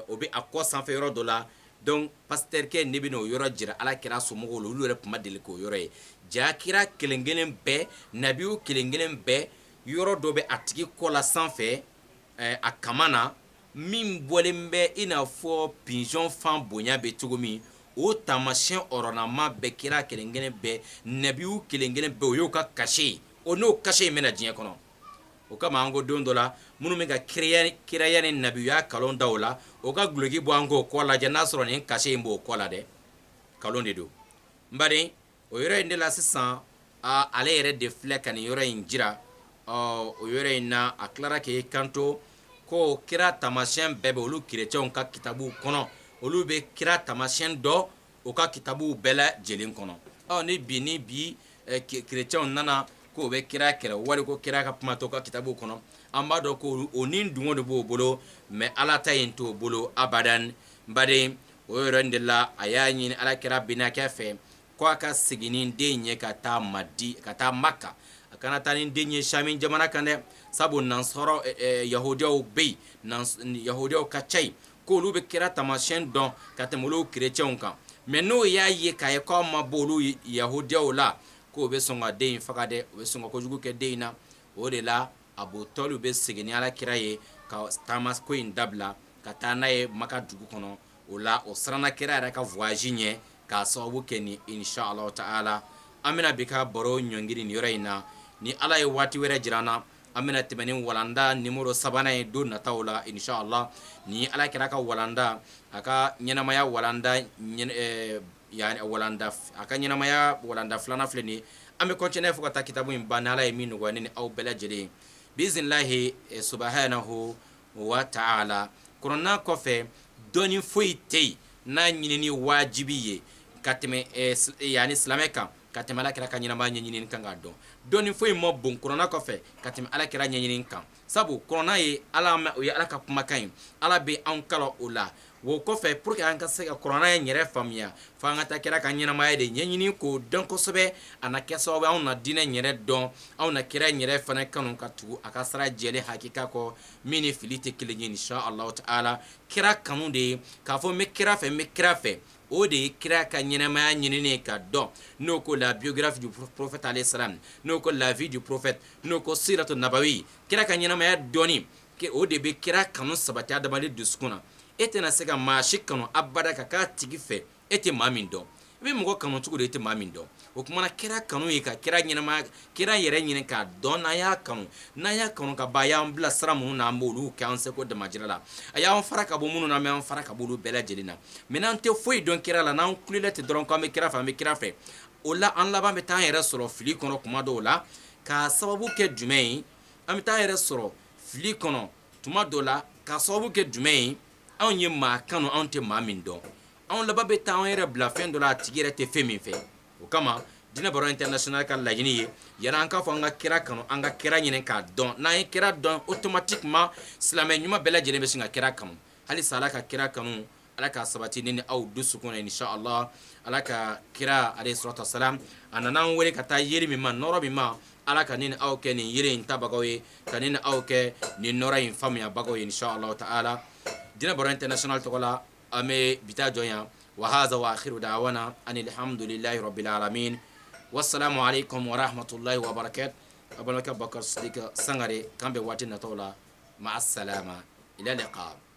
S1: o bɛ a kɔ sanfɛ yɔrɔ dɔ la donc pasteur kɛ ne bɛ n'o yɔrɔ jira ala kira somɔgɔw la olu yɛrɛ tun ma deli k'o yɔrɔ ye ja kira kelen kelen bɛɛ nabiw kelen kelen bɛɛ yɔrɔ dɔ bɛ a tigi kɔ la sanfɛ a kama na min bɔlen bɛ i n'a fɔ pigeon fan bonya bɛ cogo min o taamasiyɛn ɔrɔnama bɛɛ kira kelen kelen bɛɛ nabiw kelen kelen bɛɛ o y'o ka kase ye o n'o kase in bɛna diɲɛ kɔnɔ o kama an ko don dɔ la minnu bɛ ka kiraya ni nabiya kalon da o la o ka guloki bɔ an k'o kɔ lajɛ n'a sɔrɔ nin kase in b'o kɔ la dɛ kalon de don n baden o yɔrɔ in de la sisan ale yɛrɛ de filɛ ka nin yɔrɔ in jira o yɔrɔ in na a tilara k'i kanto ko kira taamasiyɛn bɛɛ bɛ olu kerecɛnw ka kitabuw kɔnɔ olu bɛ kira taamasiyɛn dɔ o ka kitabuw bɛɛ lajɛlen kɔnɔ ni bi kerecɛnw nana ko bɛ kira kɛrɛ wali ko kira ka kuma to ka kitabu kɔnɔ an b'a dɔn ko o ni dungo de b'o bolo mais ala ta in t'o bolo abadan baden o yɔrɔ in de la a y'a ɲini ala kira binakɛ fɛ ko a ka segin ni den ye ka taa maka a kana taa ni den ye sami jamana kan dɛ sabu nansɔrɔ yahudiyaw bɛ yen yahudiyaw ka ca yen ko olu bɛ kira taamasiyɛn dɔn ka tɛmɛ olu kerecɛnw kan mais n'o y'a ye k'a ye k'aw ma bɔ olu yahudiyaw la ko bɛ sɔn ka den in faga dɛ o bɛ sɔn ka kojugu kɛ den in na o de la Abu Talib bɛ segin ni ala kira ye ka taama ko in dabila ka taa n'a ye maka dugu kɔnɔ o la o siranna kira yɛrɛ ka voyage ɲɛ k'a sababu kɛ ni inshallah ta'ala an bɛna bi ka baro ɲɔngiri nin yɔrɔ in na ni ala ye waati wɛrɛ jira an na an bɛna tɛmɛ ni walanda numéro 3 ye don nataw la inshallah ni ala kira ka walanda a ka ɲɛnamaya walanda yani walanda a ka ɲɛnamaya walanda filanan filɛ nin ye an bɛ continuer fo ka taa kitabu in ban ni ala ye min nɔgɔya ne ni aw bɛɛ lajɛlen biiznillahi subhanahu wa ta'ala kɔnɔna kɔfɛ dɔnni foyi tɛ yen n'a ɲinini wajibi ye ka tɛmɛ yani silamɛ kan ka tɛmɛ ala kira ka ɲɛnamaya ɲɛɲinini kan k'a dɔn dɔnni foyi ma bon kɔnɔna kɔfɛ ka tɛmɛ ala kira ɲɛɲinini kan sabu kɔnɔna ye ala o ye ala ka kumakan ye ala bɛ anw kala o la wo kɔfɛ pour que an ka se ka kuranɛ yɛrɛ faamuya fo an ka taa kira ka ɲɛnamaya de ɲɛɲini k'o dɔn kosɛbɛ a na kɛ sababu anw na diinɛ yɛrɛ dɔn anw na kira yɛrɛ fana kanu ka tugu a ka sira jɛlen hakika kɔ min ni fili tɛ kelen ye insha allahu ta'ala kira kanu de ye k'a fɔ n bɛ kira fɛ n bɛ kira fɛ o de ye kira ka ɲɛnamaya ɲinini ka dɔn n'o ko la biographie du prophète alayhi salam n'o ko la vie du prophète n'o ko siratu nabawi kira ka ɲɛnamaya dɔnni o de bɛ kira kanu sabati adamaden dusukun na e tɛna se ka maa si kanu abada ka k'a tigi fɛ e tɛ maa min dɔn i bɛ mɔgɔ kanu cogo di e tɛ maa min dɔn o kumana kira kanu ye ka kira ɲɛnamaya kira yɛrɛ ɲini k'a dɔn n'an y'a kanu ka ban a y'an bila sira minnu na an b'olu kɛ an seko damajira la a y'an fara ka bɔ minnu na an bɛ an fara ka bɔ olu bɛɛ lajɛlen na mɛ n'an tɛ foyi dɔn kira la n'an kulela ten dɔrɔn k'an bɛ kira fɛ an bɛ kira fɛ o la an laban bɛ taa an yɛrɛ sɔrɔ fili kɔnɔ kuma dɔw la k'a sababu kɛ jumɛn ye an bɛ taa an yɛrɛ sɔrɔ fili kɔnɔ tuma dɔw la k'a sababu kɛ jumɛn ye anw ye maa kanu anw tɛ maa min dɔn anw laban bɛ taa an yɛrɛ bila fɛn dɔ la a tigi yɛrɛ tɛ fɛn min fɛ o kama dinɛ baro international ka laɲini ye yani an k'a fɔ an ka kira kanu an ka kira ɲini k'a dɔn n'an ye kira dɔn automatiquement silamɛ ɲuman bɛɛ lajɛlen bɛ sin ka kira kanu halisa ala ka kira kanu ala ka sabati ne ni aw dusukun na inshallah ala ka kira alayhi salatu wasalam a nana an wele ka taa yeri min ma nɔrɔ min ma ala ka ne ni aw kɛ nin yeri in tabagaw ye ka ne ni aw kɛ nin nɔrɔ in faamuyabagaw ye inshallah ta'ala dinɛ baro international tɔgɔ la an bɛ bi taa jɔn yan wa hadha wa akhiru da'wana anil hamdulillahi rabbil alamin wassalamu alaikum wa rahmatullahi wa barakatuh abana ka bakar sidika sangare kan bɛ waati nataw la ma assalama ila liqa